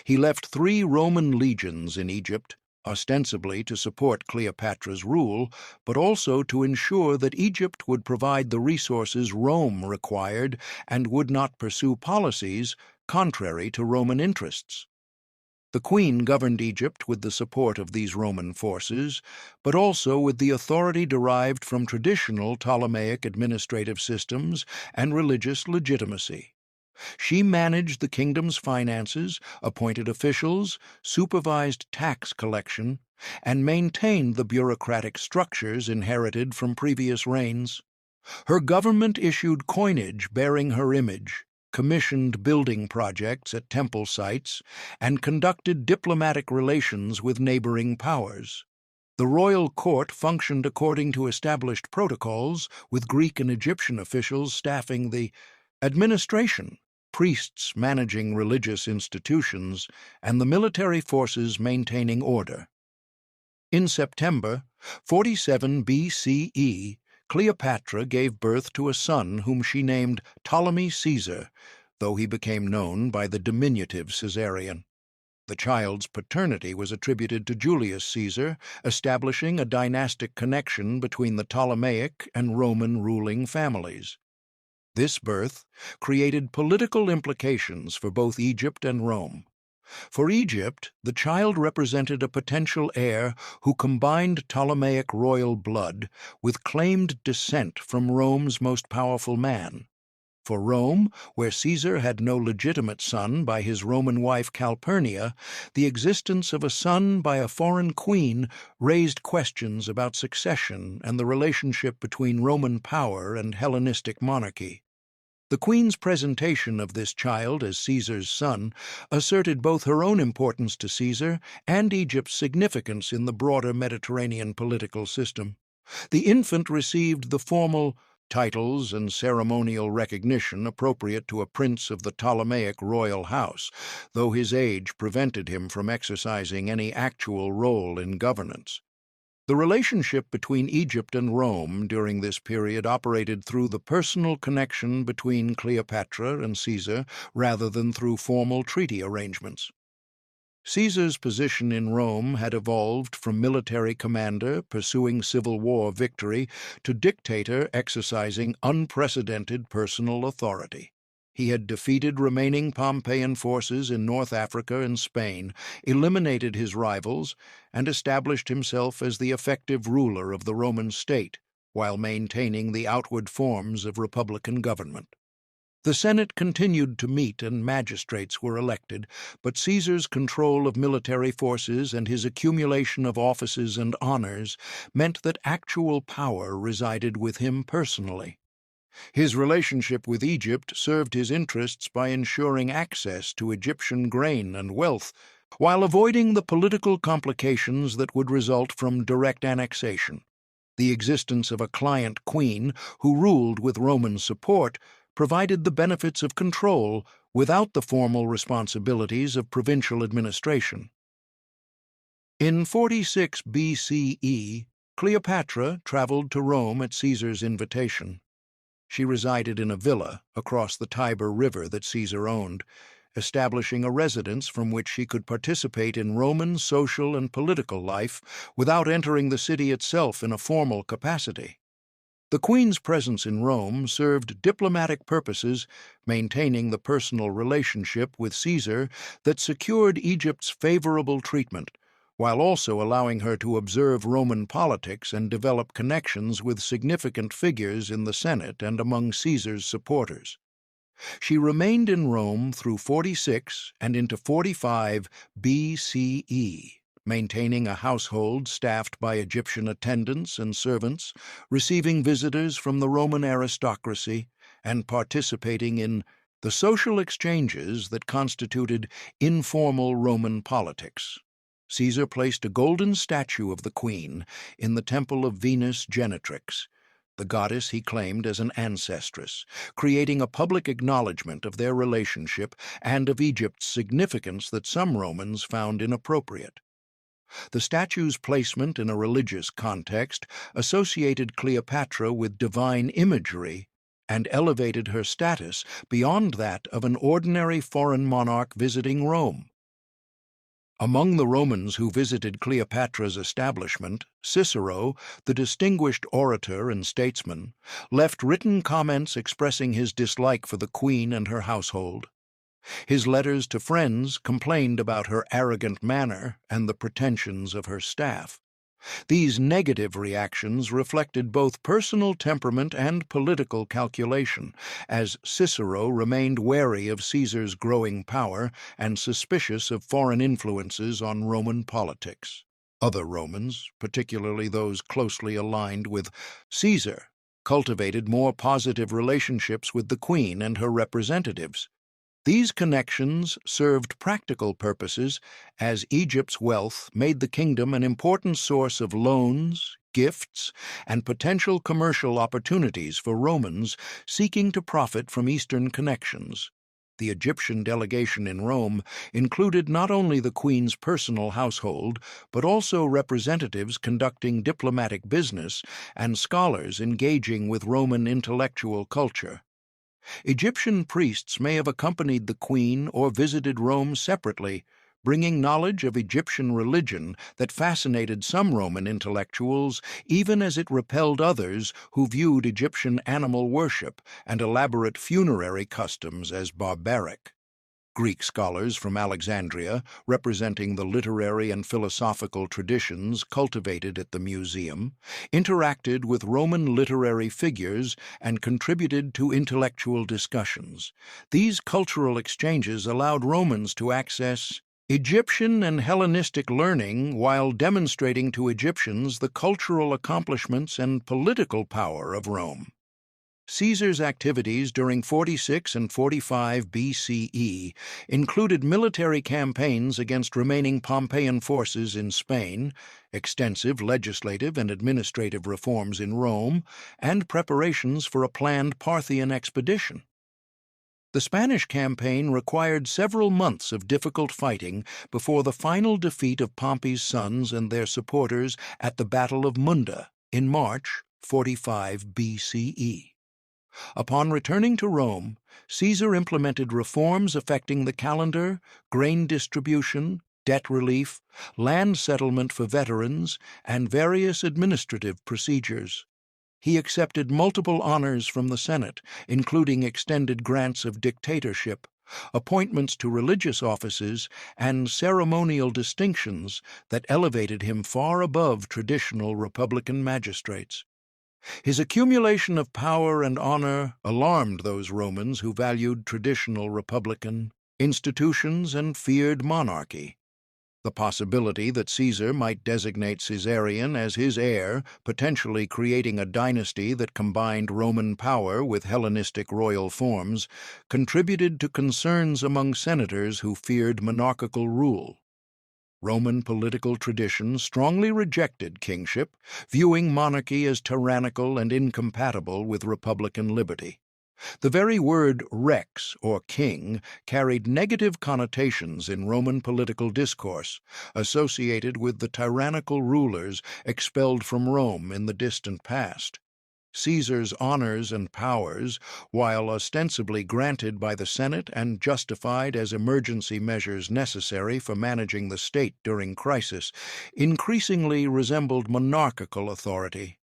He left 3 Roman legions in Egypt, ostensibly to support Cleopatra's rule, but also to ensure that Egypt would provide the resources Rome required and would not pursue policies contrary to Roman interests. The queen governed Egypt with the support of these Roman forces, but also with the authority derived from traditional Ptolemaic administrative systems and religious legitimacy. She managed the kingdom's finances, appointed officials, supervised tax collection, and maintained the bureaucratic structures inherited from previous reigns. Her government issued coinage bearing her image, commissioned building projects at temple sites, and conducted diplomatic relations with neighboring powers. The royal court functioned according to established protocols, with Greek and Egyptian officials staffing the administration, priests managing religious institutions, and the military forces maintaining order. In September 47 BCE, Cleopatra gave birth to a son whom she named Ptolemy Caesar, though he became known by the diminutive Caesarion. The child's paternity was attributed to Julius Caesar, establishing a dynastic connection between the Ptolemaic and Roman ruling families. This birth created political implications for both Egypt and Rome. For Egypt, the child represented a potential heir who combined Ptolemaic royal blood with claimed descent from Rome's most powerful man. For Rome, where Caesar had no legitimate son by his Roman wife Calpurnia, the existence of a son by a foreign queen raised questions about succession and the relationship between Roman power and Hellenistic monarchy. The queen's presentation of this child as Caesar's son asserted both her own importance to Caesar and Egypt's significance in the broader Mediterranean political system. The infant received the formal titles and ceremonial recognition appropriate to a prince of the Ptolemaic royal house, though his age prevented him from exercising any actual role in governance. The relationship between Egypt and Rome during this period operated through the personal connection between Cleopatra and Caesar rather than through formal treaty arrangements. Caesar's position in Rome had evolved from military commander pursuing civil war victory to dictator exercising unprecedented personal authority. He had defeated remaining Pompeian forces in North Africa and Spain, eliminated his rivals, and established himself as the effective ruler of the Roman state, while maintaining the outward forms of republican government. The Senate continued to meet and magistrates were elected, but Caesar's control of military forces and his accumulation of offices and honors meant that actual power resided with him personally. His relationship with Egypt served his interests by ensuring access to Egyptian grain and wealth, while avoiding the political complications that would result from direct annexation. The existence of a client queen who ruled with Roman support provided the benefits of control without the formal responsibilities of provincial administration. In 46 BCE, Cleopatra traveled to Rome at Caesar's invitation. She resided in a villa across the Tiber River that Caesar owned, establishing a residence from which she could participate in Roman social and political life without entering the city itself in a formal capacity. The queen's presence in Rome served diplomatic purposes, maintaining the personal relationship with Caesar that secured Egypt's favorable treatment, while also allowing her to observe Roman politics and develop connections with significant figures in the Senate and among Caesar's supporters. She remained in Rome through 46 and into 45 BCE, maintaining a household staffed by Egyptian attendants and servants, receiving visitors from the Roman aristocracy, and participating in the social exchanges that constituted informal Roman politics. Caesar placed a golden statue of the queen in the temple of Venus Genetrix, the goddess he claimed as an ancestress, creating a public acknowledgement of their relationship and of Egypt's significance that some Romans found inappropriate. The statue's placement in a religious context associated Cleopatra with divine imagery and elevated her status beyond that of an ordinary foreign monarch visiting Rome. Among the Romans who visited Cleopatra's establishment, Cicero, the distinguished orator and statesman, left written comments expressing his dislike for the queen and her household. His letters to friends complained about her arrogant manner and the pretensions of her staff. These negative reactions reflected both personal temperament and political calculation, as Cicero remained wary of Caesar's growing power and suspicious of foreign influences on Roman politics. Other Romans, particularly those closely aligned with Caesar, cultivated more positive relationships with the queen and her representatives. These connections served practical purposes, as Egypt's wealth made the kingdom an important source of loans, gifts, and potential commercial opportunities for Romans seeking to profit from Eastern connections. The Egyptian delegation in Rome included not only the queen's personal household, but also representatives conducting diplomatic business and scholars engaging with Roman intellectual culture. Egyptian priests may have accompanied the queen or visited Rome separately, bringing knowledge of Egyptian religion that fascinated some Roman intellectuals, even as it repelled others who viewed Egyptian animal worship and elaborate funerary customs as barbaric. Greek scholars from Alexandria, representing the literary and philosophical traditions cultivated at the museum, interacted with Roman literary figures and contributed to intellectual discussions. These cultural exchanges allowed Romans to access Egyptian and Hellenistic learning while demonstrating to Egyptians the cultural accomplishments and political power of Rome. Caesar's activities during 46 and 45 BCE included military campaigns against remaining Pompeian forces in Spain, extensive legislative and administrative reforms in Rome, and preparations for a planned Parthian expedition. The Spanish campaign required several months of difficult fighting before the final defeat of Pompey's sons and their supporters at the Battle of Munda in March 45 BCE. Upon returning to Rome, Caesar implemented reforms affecting the calendar, grain distribution, debt relief, land settlement for veterans, and various administrative procedures. He accepted multiple honors from the Senate, including extended grants of dictatorship, appointments to religious offices, and ceremonial distinctions that elevated him far above traditional Republican magistrates. His accumulation of power and honor alarmed those Romans who valued traditional republican institutions and feared monarchy. The possibility that Caesar might designate Caesarion as his heir, potentially creating a dynasty that combined Roman power with Hellenistic royal forms, contributed to concerns among senators who feared monarchical rule. Roman political tradition strongly rejected kingship, viewing monarchy as tyrannical and incompatible with republican liberty. The very word rex, or king, carried negative connotations in Roman political discourse, associated with the tyrannical rulers expelled from Rome in the distant past. Caesar's honors and powers, while ostensibly granted by the Senate and justified as emergency measures necessary for managing the state during crisis, increasingly resembled monarchical authority.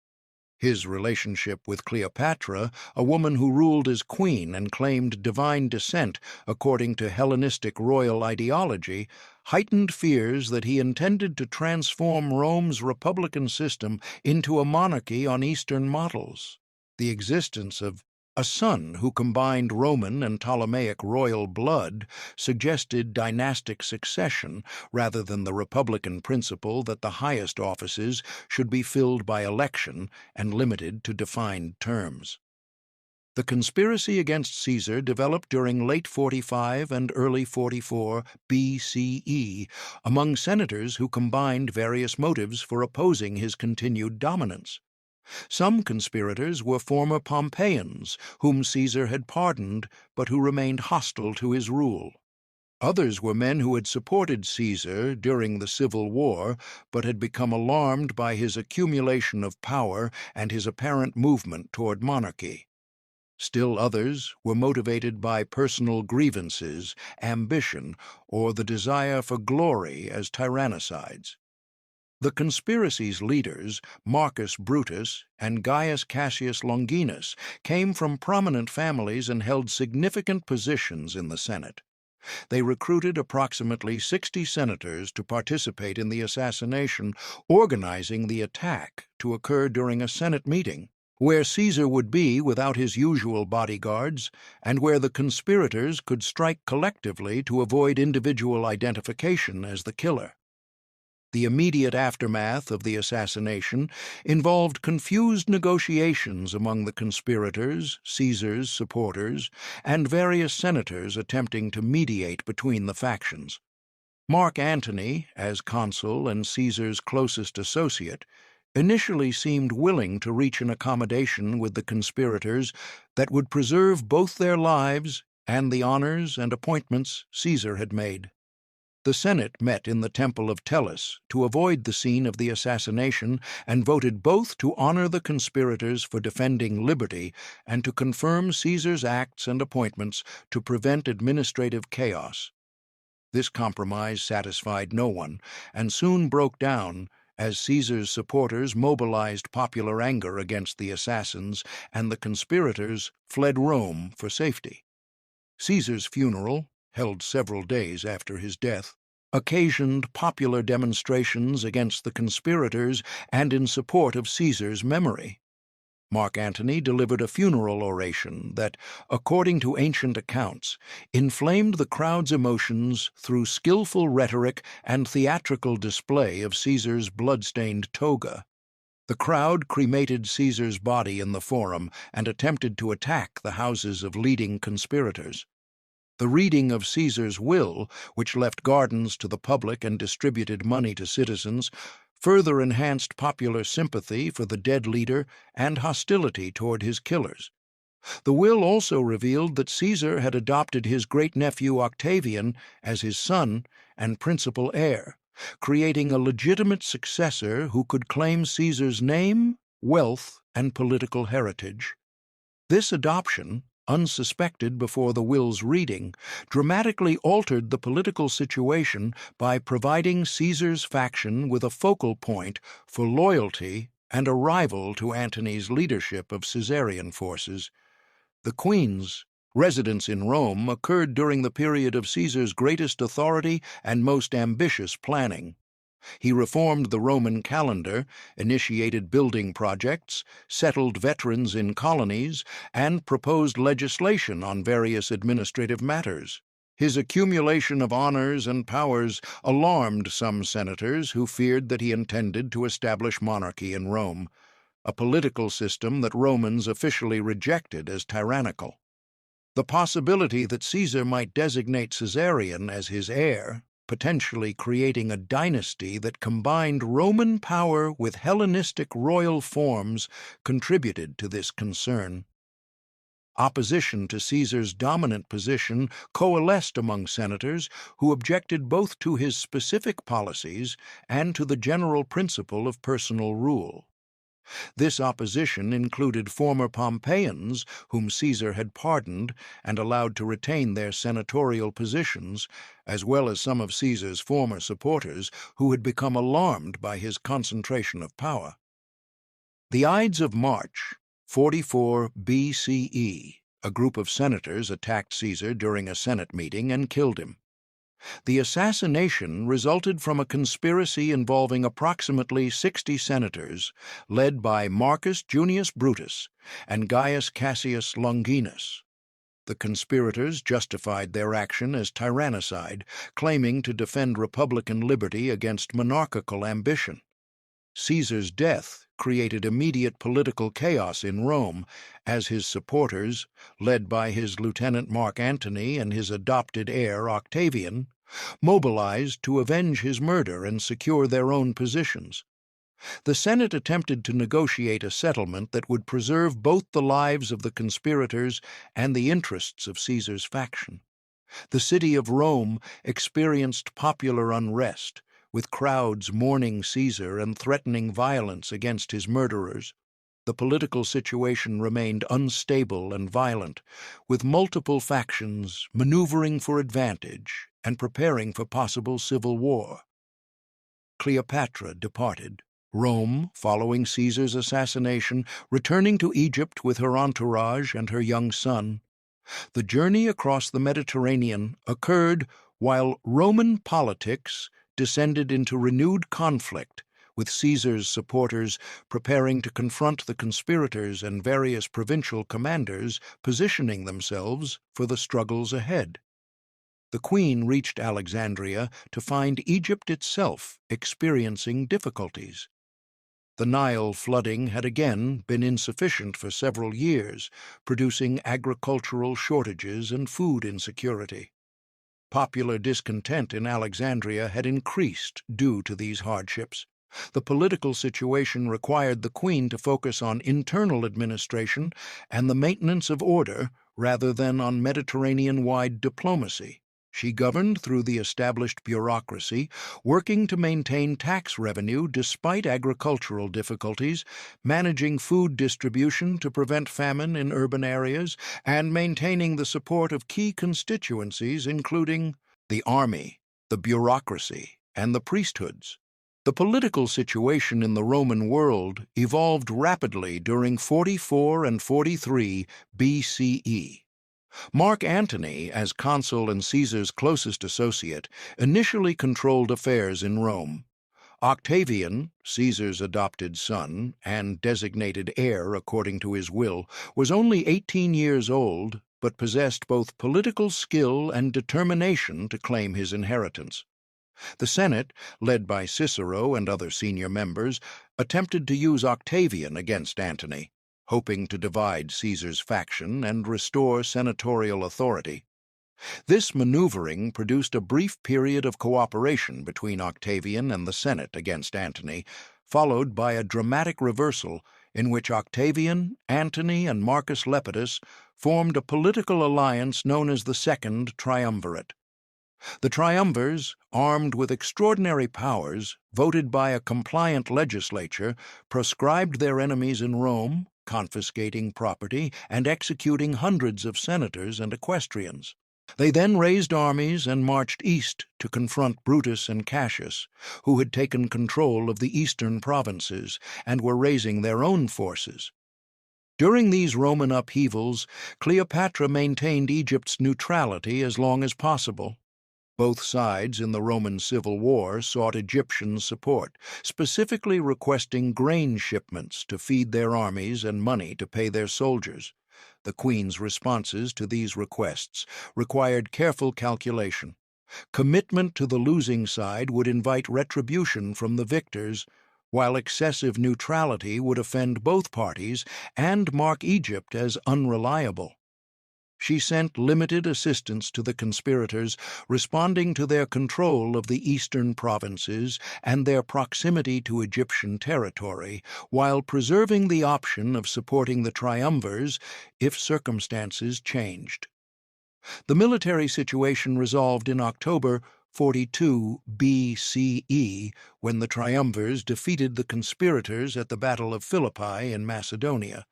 His relationship with Cleopatra, a woman who ruled as queen and claimed divine descent according to Hellenistic royal ideology, heightened fears that he intended to transform Rome's republican system into a monarchy on Eastern models. The existence of a son who combined Roman and Ptolemaic royal blood suggested dynastic succession rather than the republican principle that the highest offices should be filled by election and limited to defined terms. The conspiracy against Caesar developed during late 45 and early 44 BCE among senators who combined various motives for opposing his continued dominance. Some conspirators were former Pompeians, whom Caesar had pardoned, but who remained hostile to his rule. Others were men who had supported Caesar during the Civil War, but had become alarmed by his accumulation of power and his apparent movement toward monarchy. Still others were motivated by personal grievances, ambition, or the desire for glory as tyrannicides. The conspiracy's leaders, Marcus Brutus and Gaius Cassius Longinus, came from prominent families and held significant positions in the Senate. They recruited approximately 60 senators to participate in the assassination, organizing the attack to occur during a Senate meeting, where Caesar would be without his usual bodyguards, and where the conspirators could strike collectively to avoid individual identification as the killer. The immediate aftermath of the assassination involved confused negotiations among the conspirators, Caesar's supporters, and various senators attempting to mediate between the factions. Mark Antony, as consul and Caesar's closest associate, initially seemed willing to reach an accommodation with the conspirators that would preserve both their lives and the honors and appointments Caesar had made. The Senate met in the Temple of Tellus to avoid the scene of the assassination and voted both to honor the conspirators for defending liberty and to confirm Caesar's acts and appointments to prevent administrative chaos. This compromise satisfied no one and soon broke down as Caesar's supporters mobilized popular anger against the assassins and the conspirators fled Rome for safety. Caesar's funeral, held several days after his death, occasioned popular demonstrations against the conspirators and in support of Caesar's memory. Mark Antony delivered a funeral oration that, according to ancient accounts, inflamed the crowd's emotions through skillful rhetoric and theatrical display of Caesar's blood-stained toga. The crowd cremated Caesar's body in the Forum and attempted to attack the houses of leading conspirators. The reading of Caesar's will, which left gardens to the public and distributed money to citizens, further enhanced popular sympathy for the dead leader and hostility toward his killers. The will also revealed that Caesar had adopted his great-nephew Octavian as his son and principal heir, creating a legitimate successor who could claim Caesar's name, wealth, and political heritage. This adoption, unsuspected before the will's reading, dramatically altered the political situation by providing Caesar's faction with a focal point for loyalty and a rival to Antony's leadership of Caesarian forces. The Queen's residence in Rome occurred during the period of Caesar's greatest authority and most ambitious planning. He reformed the Roman calendar, initiated building projects, settled veterans in colonies, and proposed legislation on various administrative matters. His accumulation of honors and powers alarmed some senators who feared that he intended to establish monarchy in Rome, a political system that Romans officially rejected as tyrannical. The possibility that Caesar might designate Caesarion as his heir, potentially creating a dynasty that combined Roman power with Hellenistic royal forms, contributed to this concern. Opposition to Caesar's dominant position coalesced among senators who objected both to his specific policies and to the general principle of personal rule. This opposition included former Pompeians whom Caesar had pardoned and allowed to retain their senatorial positions, as well as some of Caesar's former supporters who had become alarmed by his concentration of power. The Ides of March, 44 BCE, a group of senators attacked Caesar during a Senate meeting and killed him. The assassination resulted from a conspiracy involving approximately 60 senators, led by Marcus Junius Brutus and Gaius Cassius Longinus. The conspirators justified their action as tyrannicide, claiming to defend republican liberty against monarchical ambition. Caesar's death created immediate political chaos in Rome as his supporters, led by his lieutenant Mark Antony and his adopted heir Octavian, mobilized to avenge his murder and secure their own positions. The Senate attempted to negotiate a settlement that would preserve both the lives of the conspirators and the interests of Caesar's faction. The city of Rome experienced popular unrest, with crowds mourning Caesar and threatening violence against his murderers. The political situation remained unstable and violent, with multiple factions maneuvering for advantage and preparing for possible civil war. Cleopatra departed Rome following Caesar's assassination, returning to Egypt with her entourage and her young son. The journey across the Mediterranean occurred while Roman politics descended into renewed conflict, with Caesar's supporters preparing to confront the conspirators and various provincial commanders positioning themselves for the struggles ahead. The queen reached Alexandria to find Egypt itself experiencing difficulties. The Nile flooding had again been insufficient for several years, producing agricultural shortages and food insecurity. Popular discontent in Alexandria had increased due to these hardships. The political situation required the queen to focus on internal administration and the maintenance of order rather than on Mediterranean-wide diplomacy. She governed through the established bureaucracy, working to maintain tax revenue despite agricultural difficulties, managing food distribution to prevent famine in urban areas, and maintaining the support of key constituencies including the army, the bureaucracy, and the priesthoods. The political situation in the Roman world evolved rapidly during 44 and 43 BCE. Mark Antony, as consul and Caesar's closest associate, initially controlled affairs in Rome. Octavian, Caesar's adopted son and designated heir according to his will, was only 18 years old but possessed both political skill and determination to claim his inheritance. The Senate, led by Cicero and other senior members, attempted to use Octavian against Antony, hoping to divide Caesar's faction and restore senatorial authority. This maneuvering produced a brief period of cooperation between Octavian and the Senate against Antony, followed by a dramatic reversal in which Octavian, Antony, and Marcus Lepidus formed a political alliance known as the Second Triumvirate. The triumvirs, armed with extraordinary powers, voted by a compliant legislature, proscribed their enemies in Rome, confiscating property and executing hundreds of senators and equestrians. They then raised armies and marched east to confront Brutus and Cassius, who had taken control of the eastern provinces and were raising their own forces. During these Roman upheavals, Cleopatra maintained Egypt's neutrality as long as possible. Both sides in the Roman Civil War sought Egyptian support, specifically requesting grain shipments to feed their armies and money to pay their soldiers. The Queen's responses to these requests required careful calculation. Commitment to the losing side would invite retribution from the victors, while excessive neutrality would offend both parties and mark Egypt as unreliable. She sent limited assistance to the conspirators, responding to their control of the eastern provinces and their proximity to Egyptian territory, while preserving the option of supporting the triumvirs if circumstances changed. The military situation resolved in October 42 BCE when the triumvirs defeated the conspirators at the Battle of Philippi in Macedonia.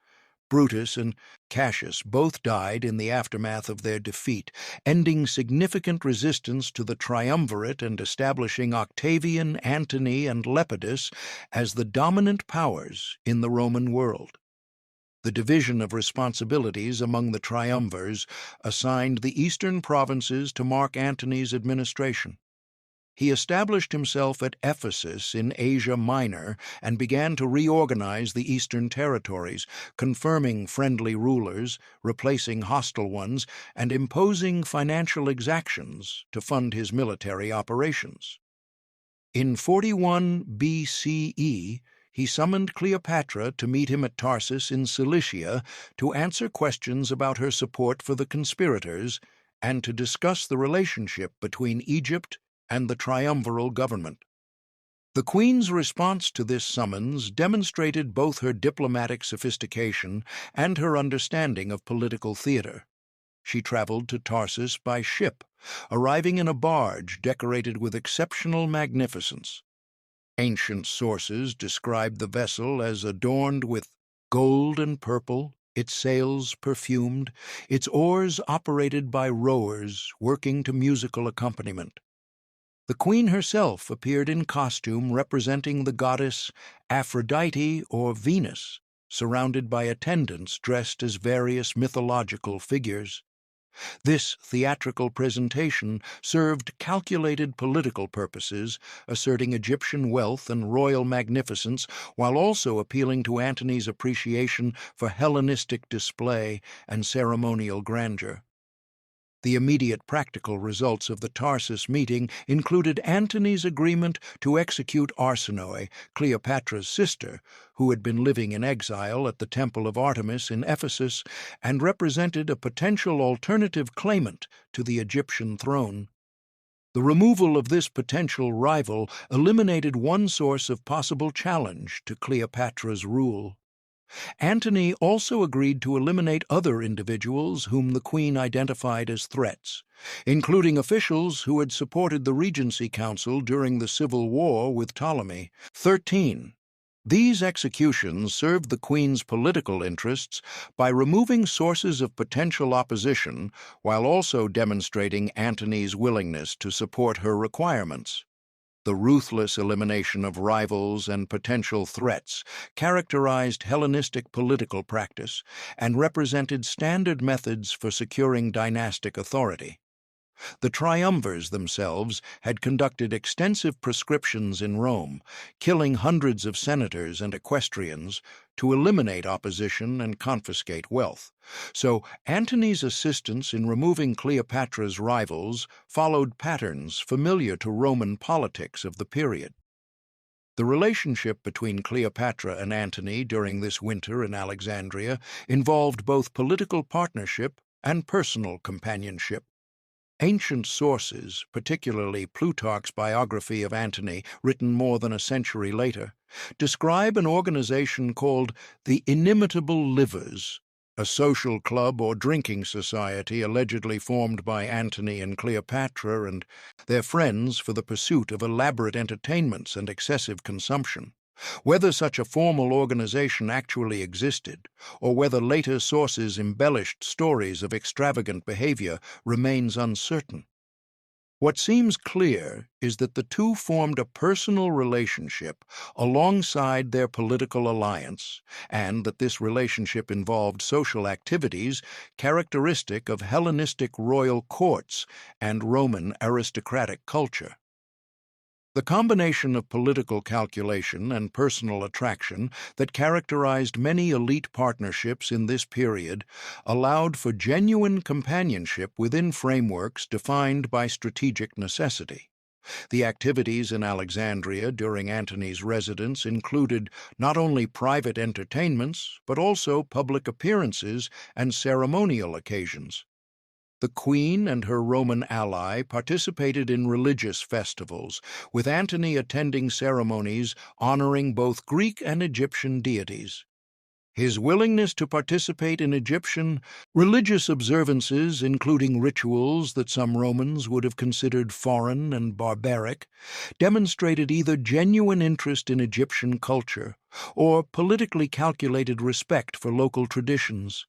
Brutus and Cassius both died in the aftermath of their defeat, ending significant resistance to the triumvirate and establishing Octavian, Antony, and Lepidus as the dominant powers in the Roman world. The division of responsibilities among the triumvirs assigned the eastern provinces to Mark Antony's administration. He established himself at Ephesus in Asia Minor and began to reorganize the eastern territories, confirming friendly rulers, replacing hostile ones, and imposing financial exactions to fund his military operations. In 41 BCE, he summoned Cleopatra to meet him at Tarsus in Cilicia to answer questions about her support for the conspirators and to discuss the relationship between Egypt and the triumviral government. The Queen's response to this summons demonstrated both her diplomatic sophistication and her understanding of political theater. She traveled to Tarsus by ship, arriving in a barge decorated with exceptional magnificence. Ancient sources described the vessel as adorned with gold and purple, its sails perfumed, its oars operated by rowers working to musical accompaniment. The Queen herself appeared in costume representing the goddess Aphrodite or Venus, surrounded by attendants dressed as various mythological figures. This theatrical presentation served calculated political purposes, asserting Egyptian wealth and royal magnificence, while also appealing to Antony's appreciation for Hellenistic display and ceremonial grandeur. The immediate practical results of the Tarsus meeting included Antony's agreement to execute Arsinoe, Cleopatra's sister, who had been living in exile at the Temple of Artemis in Ephesus and represented a potential alternative claimant to the Egyptian throne. The removal of this potential rival eliminated one source of possible challenge to Cleopatra's rule. Antony also agreed to eliminate other individuals whom the Queen identified as threats, including officials who had supported the Regency Council during the civil war with Ptolemy. 13. These executions served the Queen's political interests by removing sources of potential opposition while also demonstrating Antony's willingness to support her requirements. The ruthless elimination of rivals and potential threats characterized Hellenistic political practice and represented standard methods for securing dynastic authority. The triumvirs themselves had conducted extensive proscriptions in Rome, killing hundreds of senators and equestrians to eliminate opposition and confiscate wealth. So Antony's assistance in removing Cleopatra's rivals followed patterns familiar to Roman politics of the period. The relationship between Cleopatra and Antony during this winter in Alexandria involved both political partnership and personal companionship. Ancient sources, particularly Plutarch's biography of Antony, written more than a century later, describe an organization called the Inimitable Livers, a social club or drinking society allegedly formed by Antony and Cleopatra and their friends for the pursuit of elaborate entertainments and excessive consumption. Whether such a formal organization actually existed, or whether later sources embellished stories of extravagant behavior, remains uncertain. What seems clear is that the two formed a personal relationship alongside their political alliance, and that this relationship involved social activities characteristic of Hellenistic royal courts and Roman aristocratic culture. The combination of political calculation and personal attraction that characterized many elite partnerships in this period allowed for genuine companionship within frameworks defined by strategic necessity. The activities in Alexandria during Antony's residence included not only private entertainments, but also public appearances and ceremonial occasions. The queen and her Roman ally participated in religious festivals, with Antony attending ceremonies honoring both Greek and Egyptian deities. His willingness to participate in Egyptian religious observances, including rituals that some Romans would have considered foreign and barbaric, demonstrated either genuine interest in Egyptian culture or politically calculated respect for local traditions.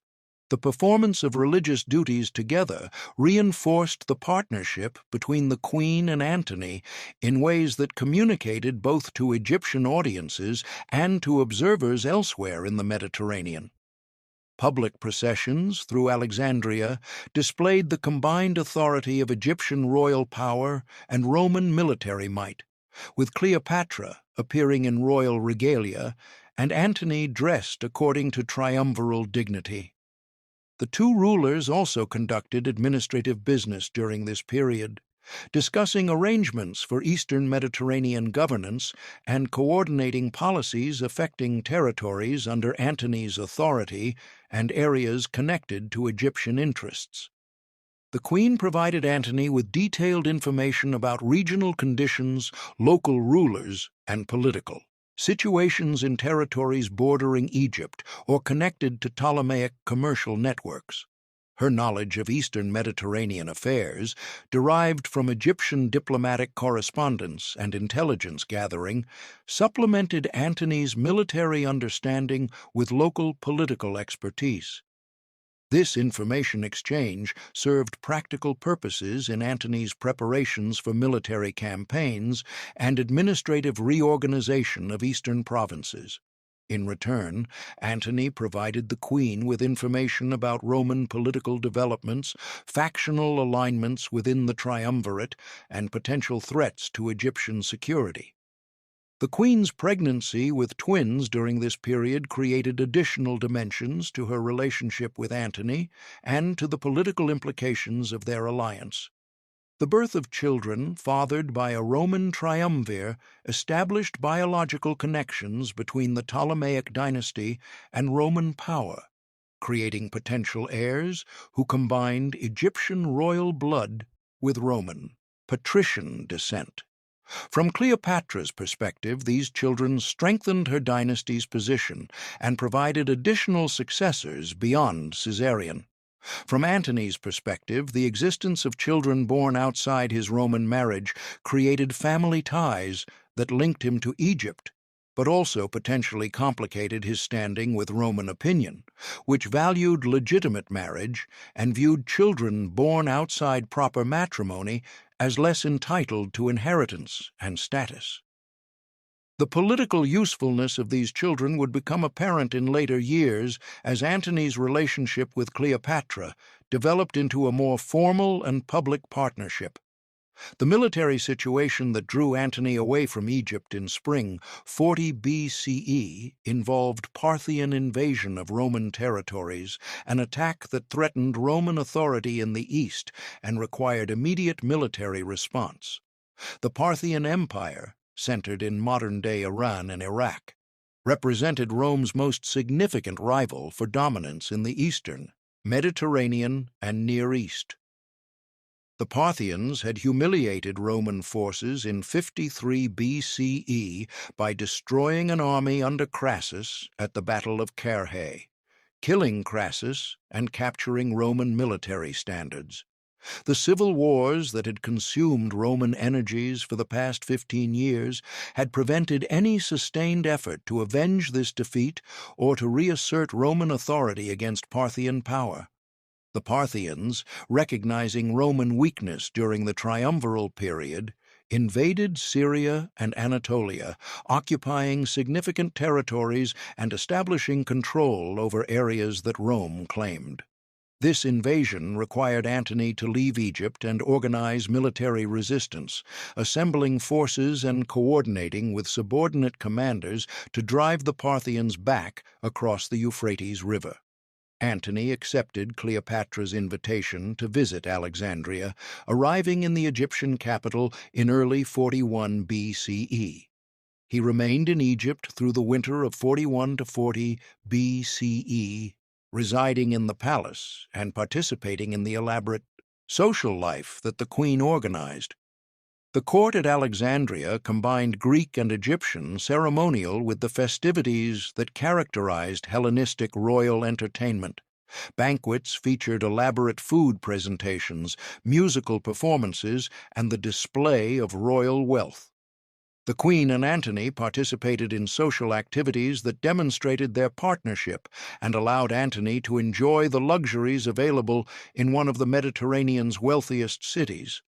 The performance of religious duties together reinforced the partnership between the Queen and Antony in ways that communicated both to Egyptian audiences and to observers elsewhere in the Mediterranean. Public processions through Alexandria displayed the combined authority of Egyptian royal power and Roman military might, with Cleopatra appearing in royal regalia and Antony dressed according to triumviral dignity. The two rulers also conducted administrative business during this period, discussing arrangements for Eastern Mediterranean governance and coordinating policies affecting territories under Antony's authority and areas connected to Egyptian interests. The Queen provided Antony with detailed information about regional conditions, local rulers, and political situations in territories bordering Egypt or connected to Ptolemaic commercial networks. Her knowledge of Eastern Mediterranean affairs, derived from Egyptian diplomatic correspondence and intelligence gathering, supplemented Antony's military understanding with local political expertise. This information exchange served practical purposes in Antony's preparations for military campaigns and administrative reorganization of eastern provinces. In return, Antony provided the Queen with information about Roman political developments, factional alignments within the triumvirate, and potential threats to Egyptian security. The Queen's pregnancy with twins during this period created additional dimensions to her relationship with Antony and to the political implications of their alliance. The birth of children fathered by a Roman triumvir established biological connections between the Ptolemaic dynasty and Roman power, creating potential heirs who combined Egyptian royal blood with Roman, patrician descent. From Cleopatra's perspective, these children strengthened her dynasty's position and provided additional successors beyond Caesarion. From Antony's perspective, the existence of children born outside his Roman marriage created family ties that linked him to Egypt, but also potentially complicated his standing with Roman opinion, which valued legitimate marriage and viewed children born outside proper matrimony as less entitled to inheritance and status. The political usefulness of these children would become apparent in later years as Antony's relationship with Cleopatra developed into a more formal and public partnership. The military situation that drew Antony away from Egypt in spring 40 BCE involved Parthian invasion of Roman territories, an attack that threatened Roman authority in the east and required immediate military response. The Parthian Empire, centered in modern-day Iran and Iraq, represented Rome's most significant rival for dominance in the Eastern, Mediterranean, and Near East. The Parthians had humiliated Roman forces in 53 BCE by destroying an army under Crassus at the Battle of Carrhae, killing Crassus and capturing Roman military standards. The civil wars that had consumed Roman energies for the past 15 years had prevented any sustained effort to avenge this defeat or to reassert Roman authority against Parthian power. The Parthians, recognizing Roman weakness during the triumviral period, invaded Syria and Anatolia, occupying significant territories and establishing control over areas that Rome claimed. This invasion required Antony to leave Egypt and organize military resistance, assembling forces and coordinating with subordinate commanders to drive the Parthians back across the Euphrates River. Antony accepted Cleopatra's invitation to visit Alexandria, arriving in the Egyptian capital in early 41 BCE. He remained in Egypt through the winter of 41 to 40 BCE, residing in the palace and participating in the elaborate social life that the queen organized. The court at Alexandria combined Greek and Egyptian ceremonial with the festivities that characterized Hellenistic royal entertainment. Banquets featured elaborate food presentations, musical performances, and the display of royal wealth. The Queen and Antony participated in social activities that demonstrated their partnership and allowed Antony to enjoy the luxuries available in one of the Mediterranean's wealthiest cities.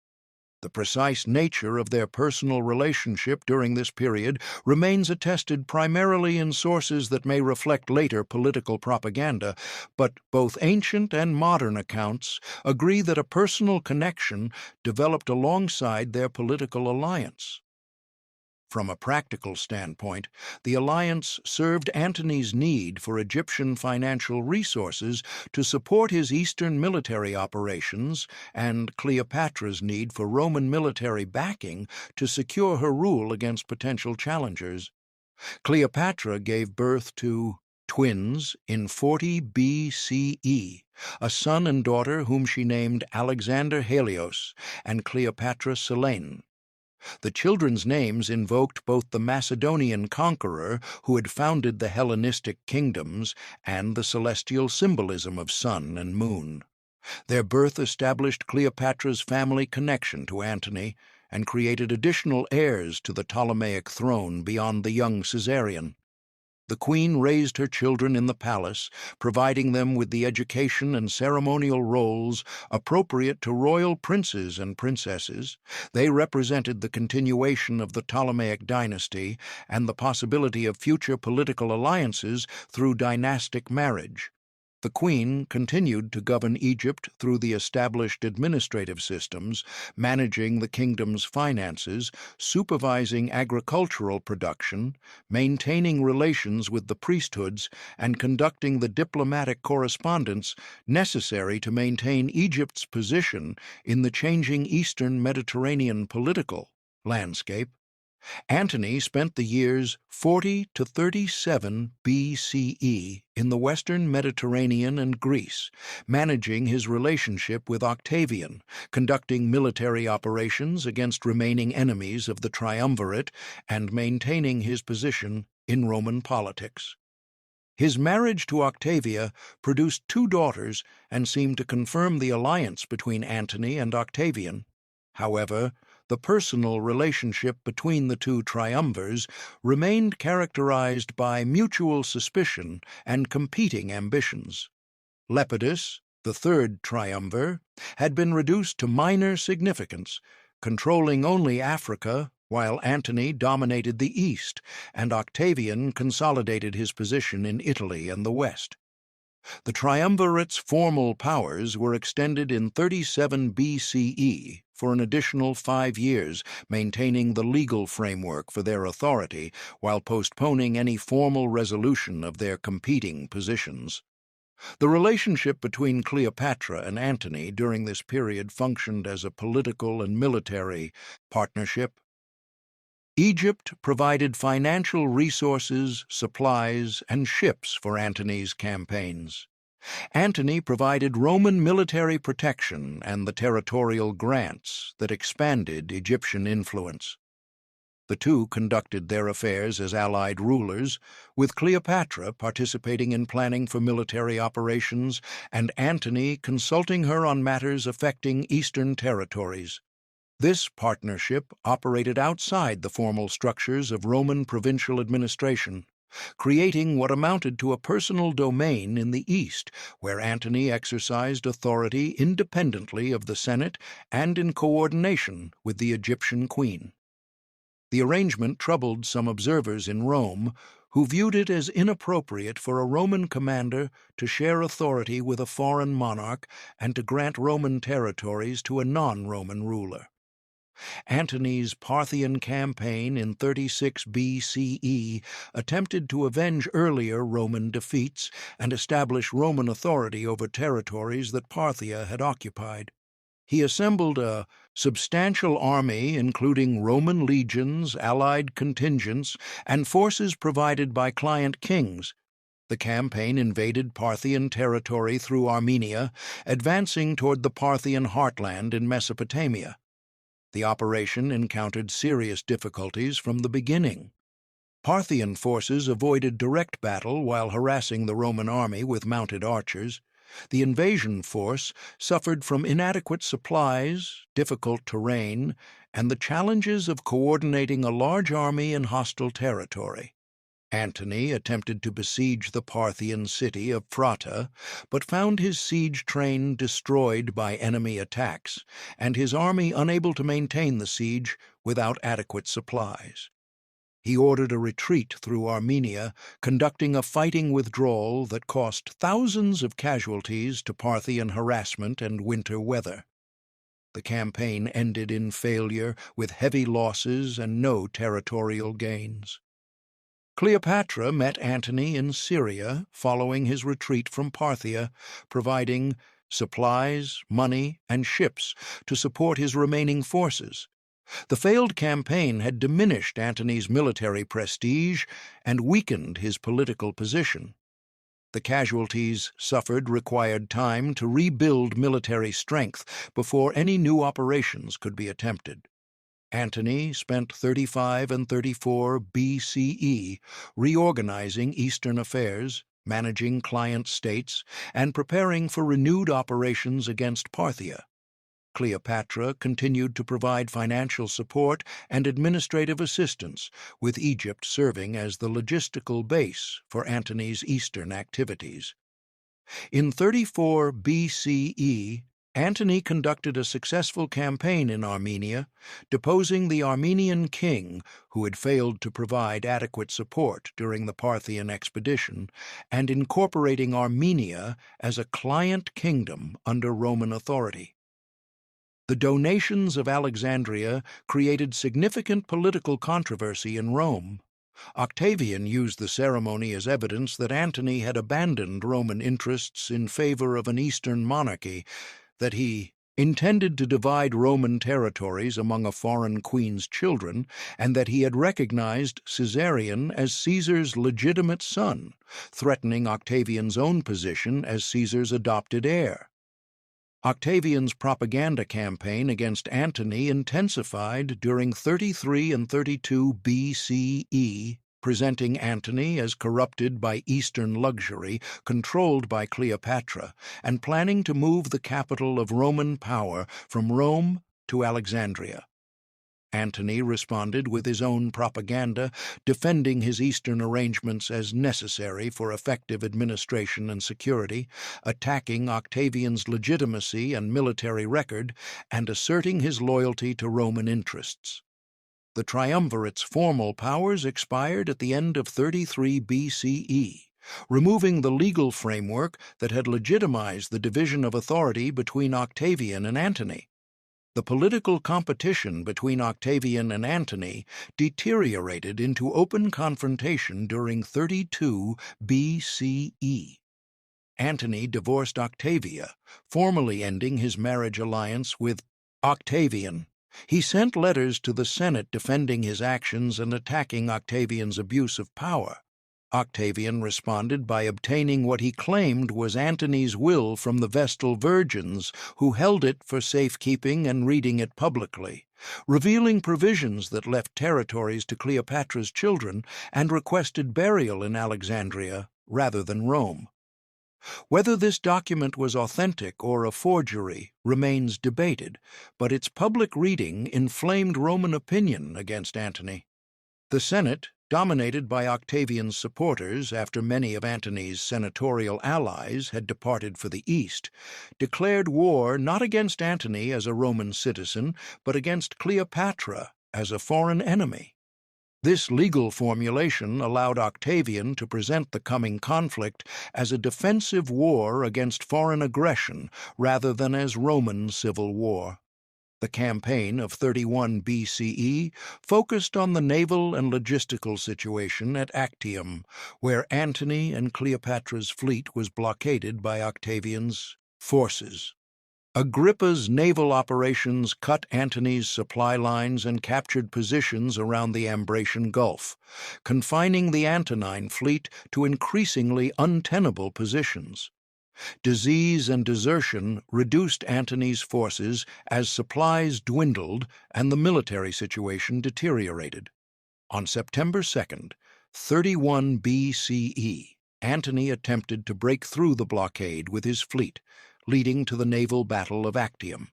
The precise nature of their personal relationship during this period remains attested primarily in sources that may reflect later political propaganda, but both ancient and modern accounts agree that a personal connection developed alongside their political alliance. From a practical standpoint, the alliance served Antony's need for Egyptian financial resources to support his eastern military operations and Cleopatra's need for Roman military backing to secure her rule against potential challengers. Cleopatra gave birth to twins in 40 BCE, a son and daughter whom she named Alexander Helios and Cleopatra Selene. The children's names invoked both the Macedonian conqueror who had founded the Hellenistic kingdoms and the celestial symbolism of sun and moon. Their birth established Cleopatra's family connection to Antony and created additional heirs to the Ptolemaic throne beyond the young Caesarion. The queen raised her children in the palace, providing them with the education and ceremonial roles appropriate to royal princes and princesses. They represented the continuation of the Ptolemaic dynasty and the possibility of future political alliances through dynastic marriage. The queen continued to govern Egypt through the established administrative systems, managing the kingdom's finances, supervising agricultural production, maintaining relations with the priesthoods, and conducting the diplomatic correspondence necessary to maintain Egypt's position in the changing eastern Mediterranean political landscape. Antony spent the years 40 to 37 BCE in the western Mediterranean and Greece, managing his relationship with Octavian, conducting military operations against remaining enemies of the triumvirate, and maintaining his position in Roman politics. His marriage to Octavia produced two daughters and seemed to confirm the alliance between Antony and Octavian. However, the personal relationship between the two triumvirs remained characterized by mutual suspicion and competing ambitions. Lepidus, the third triumvir, had been reduced to minor significance, controlling only Africa while Antony dominated the east and Octavian consolidated his position in Italy and the west. The triumvirate's formal powers were extended in 37 BCE for an additional 5 years, maintaining the legal framework for their authority while postponing any formal resolution of their competing positions. The relationship between Cleopatra and Antony during this period functioned as a political and military partnership. Egypt provided financial resources, supplies, and ships for Antony's campaigns. Antony provided Roman military protection and the territorial grants that expanded Egyptian influence. The two conducted their affairs as allied rulers, with Cleopatra participating in planning for military operations and Antony consulting her on matters affecting eastern territories. This partnership operated outside the formal structures of Roman provincial administration, creating what amounted to a personal domain in the East, where Antony exercised authority independently of the Senate and in coordination with the Egyptian queen. The arrangement troubled some observers in Rome, who viewed it as inappropriate for a Roman commander to share authority with a foreign monarch and to grant Roman territories to a non-Roman ruler. Antony's Parthian campaign in 36 BCE attempted to avenge earlier Roman defeats and establish Roman authority over territories that Parthia had occupied. He assembled a substantial army including Roman legions, allied contingents, and forces provided by client kings. The campaign invaded Parthian territory through Armenia, advancing toward the Parthian heartland in Mesopotamia. The operation encountered serious difficulties from the beginning. Parthian forces avoided direct battle while harassing the Roman army with mounted archers. The invasion force suffered from inadequate supplies, difficult terrain, and the challenges of coordinating a large army in hostile territory. Antony attempted to besiege the Parthian city of Phrata, but found his siege train destroyed by enemy attacks, and his army unable to maintain the siege without adequate supplies. He ordered a retreat through Armenia, conducting a fighting withdrawal that cost thousands of casualties to Parthian harassment and winter weather. The campaign ended in failure, with heavy losses and no territorial gains. Cleopatra met Antony in Syria following his retreat from Parthia, providing supplies, money, and ships to support his remaining forces. The failed campaign had diminished Antony's military prestige and weakened his political position. The casualties suffered required time to rebuild military strength before any new operations could be attempted. Antony spent 35 and 34 BCE reorganizing Eastern affairs, managing client states, and preparing for renewed operations against Parthia. Cleopatra continued to provide financial support and administrative assistance, with Egypt serving as the logistical base for Antony's eastern activities. In 34 BCE, Antony conducted a successful campaign in Armenia, deposing the Armenian king who had failed to provide adequate support during the Parthian expedition, and incorporating Armenia as a client kingdom under Roman authority. The donations of Alexandria created significant political controversy in Rome. Octavian used the ceremony as evidence that Antony had abandoned Roman interests in favor of an Eastern monarchy, that he intended to divide Roman territories among a foreign queen's children, and that he had recognized Caesarion as Caesar's legitimate son, threatening Octavian's own position as Caesar's adopted heir. Octavian's propaganda campaign against Antony intensified during 33 and 32 BCE, presenting Antony as corrupted by Eastern luxury, controlled by Cleopatra, and planning to move the capital of Roman power from Rome to Alexandria. Antony responded with his own propaganda, defending his Eastern arrangements as necessary for effective administration and security, attacking Octavian's legitimacy and military record, and asserting his loyalty to Roman interests. The triumvirate's formal powers expired at the end of 33 BCE, removing the legal framework that had legitimized the division of authority between Octavian and Antony. The political competition between Octavian and Antony deteriorated into open confrontation during 32 BCE. Antony divorced Octavia, formally ending his marriage alliance with Octavian. He sent letters to the Senate defending his actions and attacking Octavian's abuse of power. Octavian responded by obtaining what he claimed was Antony's will from the Vestal virgins, who held it for safekeeping and reading it publicly, revealing provisions that left territories to Cleopatra's children and requested burial in Alexandria rather than Rome. Whether this document was authentic or a forgery remains debated, but its public reading inflamed Roman opinion against Antony. The Senate, dominated by Octavian's supporters after many of Antony's senatorial allies had departed for the east, declared war not against Antony as a Roman citizen, but against Cleopatra as a foreign enemy. This legal formulation allowed Octavian to present the coming conflict as a defensive war against foreign aggression rather than as Roman civil war. The campaign of 31 BCE focused on the naval and logistical situation at Actium, where Antony and Cleopatra's fleet was blockaded by Octavian's forces. Agrippa's naval operations cut Antony's supply lines and captured positions around the Ambracian Gulf, confining the Antonine fleet to increasingly untenable positions. Disease and desertion reduced Antony's forces as supplies dwindled and the military situation deteriorated. On September 2nd, 31 BCE, Antony attempted to break through the blockade with his fleet, leading to the naval battle of Actium.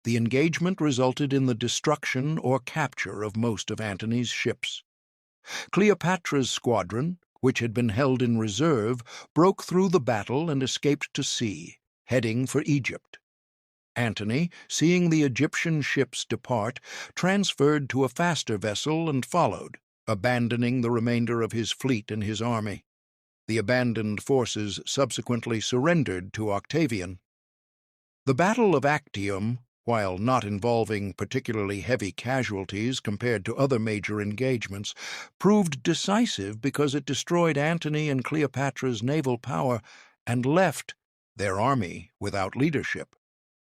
The engagement resulted in the destruction or capture of most of Antony's ships. Cleopatra's squadron, which had been held in reserve, broke through the battle and escaped to sea, heading for Egypt. Antony, seeing the Egyptian ships depart, transferred to a faster vessel and followed, abandoning the remainder of his fleet and his army. The abandoned forces subsequently surrendered to Octavian. The Battle of Actium, while not involving particularly heavy casualties compared to other major engagements, proved decisive because it destroyed Antony and Cleopatra's naval power and left their army without leadership.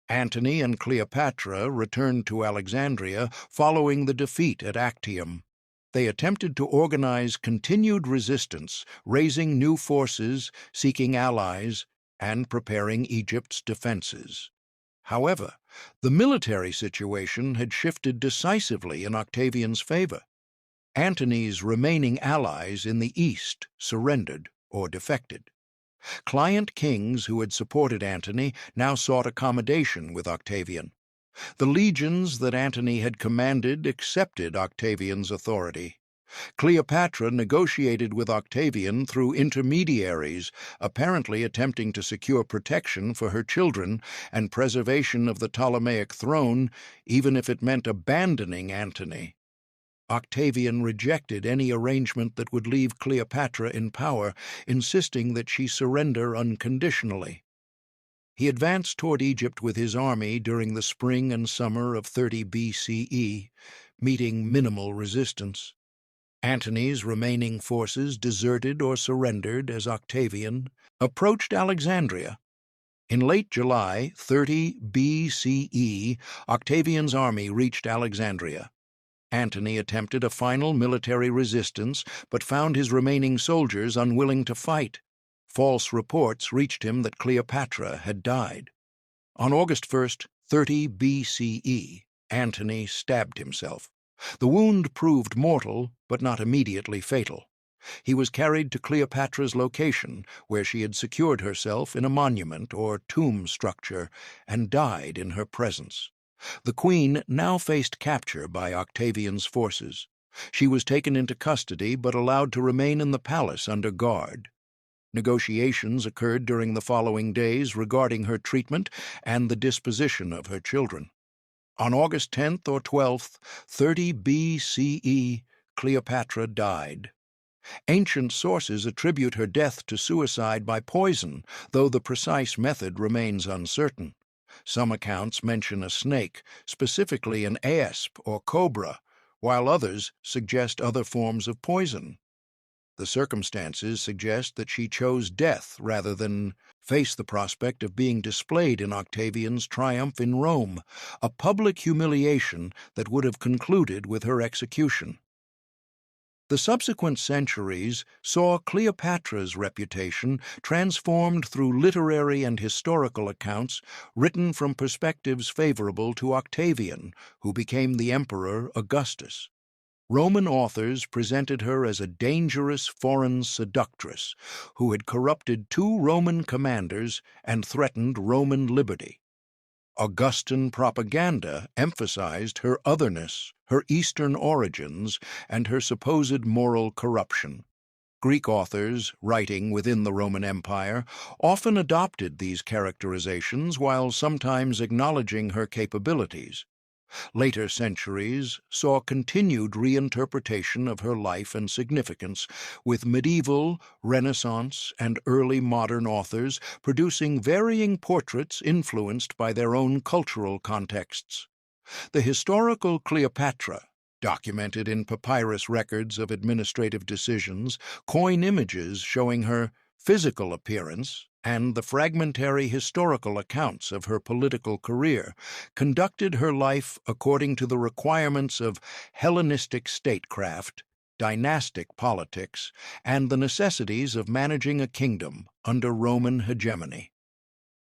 Antony and Cleopatra returned to Alexandria following the defeat at Actium. They attempted to organize continued resistance, raising new forces, seeking allies, and preparing Egypt's defenses. However, the military situation had shifted decisively in Octavian's favor. Antony's remaining allies in the east surrendered or defected. Client kings who had supported Antony now sought accommodation with Octavian. The legions that Antony had commanded accepted Octavian's authority. Cleopatra negotiated with Octavian through intermediaries, apparently attempting to secure protection for her children and preservation of the Ptolemaic throne, even if it meant abandoning Antony. Octavian rejected any arrangement that would leave Cleopatra in power, insisting that she surrender unconditionally. He advanced toward Egypt with his army during the spring and summer of 30 BCE, meeting minimal resistance. Antony's remaining forces deserted or surrendered as Octavian approached Alexandria. In late July 30 BCE, Octavian's army reached Alexandria. Antony attempted a final military resistance, but found his remaining soldiers unwilling to fight. False reports reached him that Cleopatra had died. On August 1st, 30 BCE, Antony stabbed himself. The wound proved mortal, but not immediately fatal. He was carried to Cleopatra's location, where she had secured herself in a monument or tomb structure, and died in her presence. The queen now faced capture by Octavian's forces. She was taken into custody but allowed to remain in the palace under guard. Negotiations occurred during the following days regarding her treatment and the disposition of her children. On August 10th or 12th, 30 BCE, Cleopatra died. Ancient sources attribute her death to suicide by poison, though the precise method remains uncertain. Some accounts mention a snake, specifically an asp or cobra, while others suggest other forms of poison. The circumstances suggest that she chose death rather than face the prospect of being displayed in Octavian's triumph in Rome, a public humiliation that would have concluded with her execution. The subsequent centuries saw Cleopatra's reputation transformed through literary and historical accounts written from perspectives favorable to Octavian, who became the Emperor Augustus. Roman authors presented her as a dangerous foreign seductress who had corrupted 2 Roman commanders and threatened Roman liberty. Augustan propaganda emphasized her otherness, her Eastern origins, and her supposed moral corruption. Greek authors, writing within the Roman Empire, often adopted these characterizations while sometimes acknowledging her capabilities. Later centuries saw continued reinterpretation of her life and significance, with medieval, Renaissance, and early modern authors producing varying portraits influenced by their own cultural contexts. The historical Cleopatra, documented in papyrus records of administrative decisions, coin images showing her physical appearance and the fragmentary historical accounts of her political career conducted her life according to the requirements of Hellenistic statecraft, dynastic politics, and the necessities of managing a kingdom under Roman hegemony.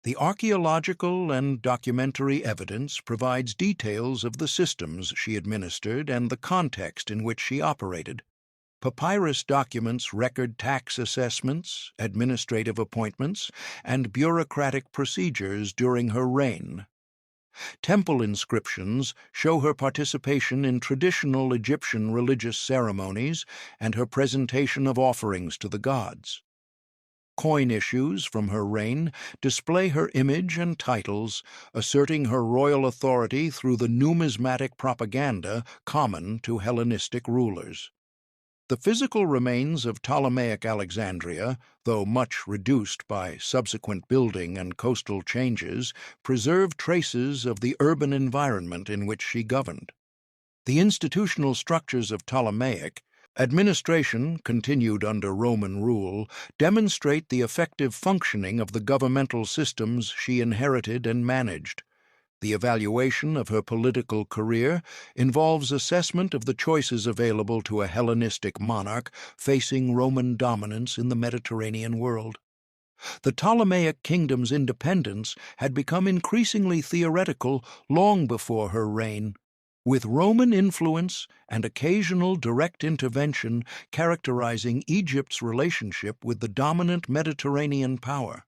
The archaeological and documentary evidence provides details of the systems she administered and the context in which she operated. Papyrus documents record tax assessments, administrative appointments, and bureaucratic procedures during her reign. Temple inscriptions show her participation in traditional Egyptian religious ceremonies and her presentation of offerings to the gods. Coin issues from her reign display her image and titles, asserting her royal authority through the numismatic propaganda common to Hellenistic rulers. The physical remains of Ptolemaic Alexandria, though much reduced by subsequent building and coastal changes, preserve traces of the urban environment in which she governed. The institutional structures of Ptolemaic administration, continued under Roman rule, demonstrate the effective functioning of the governmental systems she inherited and managed. The evaluation of her political career involves assessment of the choices available to a Hellenistic monarch facing Roman dominance in the Mediterranean world. The Ptolemaic kingdom's independence had become increasingly theoretical long before her reign, with Roman influence and occasional direct intervention characterizing Egypt's relationship with the dominant Mediterranean power.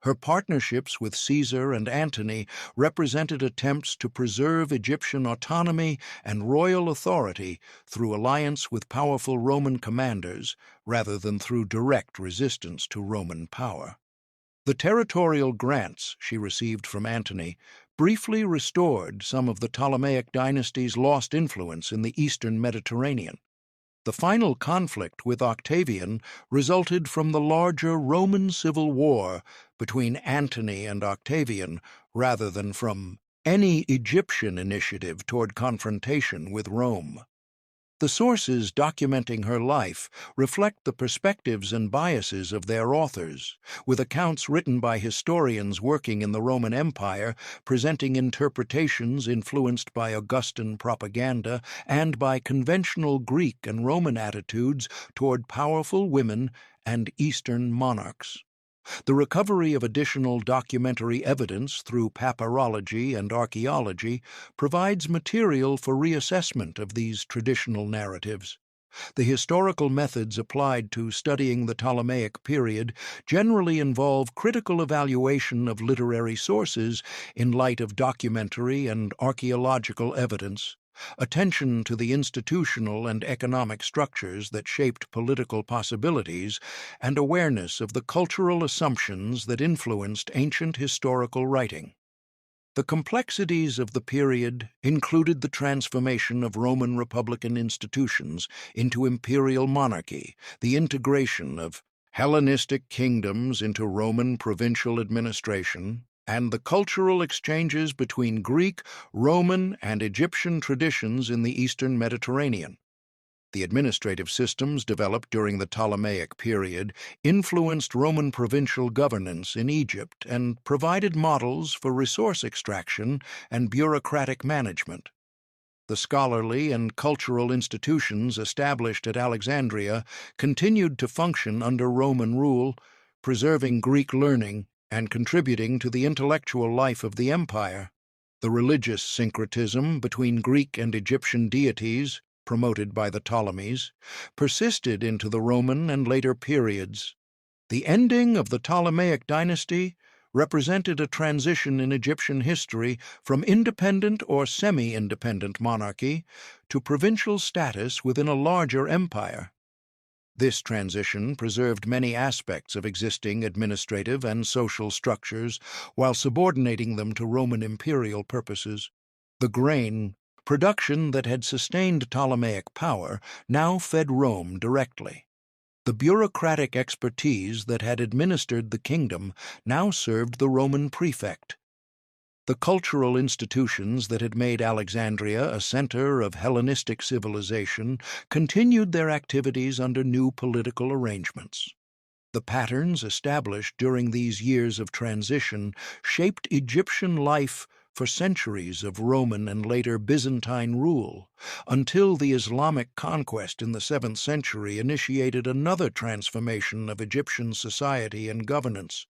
Her partnerships with Caesar and Antony represented attempts to preserve Egyptian autonomy and royal authority through alliance with powerful Roman commanders rather than through direct resistance to Roman power. The territorial grants she received from Antony briefly restored some of the Ptolemaic dynasty's lost influence in the eastern Mediterranean. The final conflict with Octavian resulted from the larger Roman civil war between Antony and Octavian rather than from any Egyptian initiative toward confrontation with Rome. The sources documenting her life reflect the perspectives and biases of their authors, with accounts written by historians working in the Roman Empire presenting interpretations influenced by Augustan propaganda and by conventional Greek and Roman attitudes toward powerful women and Eastern monarchs. The recovery of additional documentary evidence through papyrology and archaeology provides material for reassessment of these traditional narratives. The historical methods applied to studying the Ptolemaic period generally involve critical evaluation of literary sources in light of documentary and archaeological evidence, attention to the institutional and economic structures that shaped political possibilities, and awareness of the cultural assumptions that influenced ancient historical writing. The complexities of the period included the transformation of Roman republican institutions into imperial monarchy, the integration of Hellenistic kingdoms into Roman provincial administration, and the cultural exchanges between Greek, Roman, and Egyptian traditions in the Eastern Mediterranean. The administrative systems developed during the Ptolemaic period influenced Roman provincial governance in Egypt and provided models for resource extraction and bureaucratic management. The scholarly and cultural institutions established at Alexandria continued to function under Roman rule, preserving Greek learning and contributing to the intellectual life of the empire. The religious syncretism between Greek and Egyptian deities, promoted by the Ptolemies, persisted into the Roman and later periods. The ending of the Ptolemaic dynasty represented a transition in Egyptian history from independent or semi-independent monarchy to provincial status within a larger empire. This transition preserved many aspects of existing administrative and social structures while subordinating them to Roman imperial purposes. The grain production that had sustained Ptolemaic power now fed Rome directly. The bureaucratic expertise that had administered the kingdom now served the Roman prefect. The cultural institutions that had made Alexandria a center of Hellenistic civilization continued their activities under new political arrangements. The patterns established during these years of transition shaped Egyptian life for centuries of Roman and later Byzantine rule, until the Islamic conquest in the 7th century initiated another transformation of Egyptian society and governance.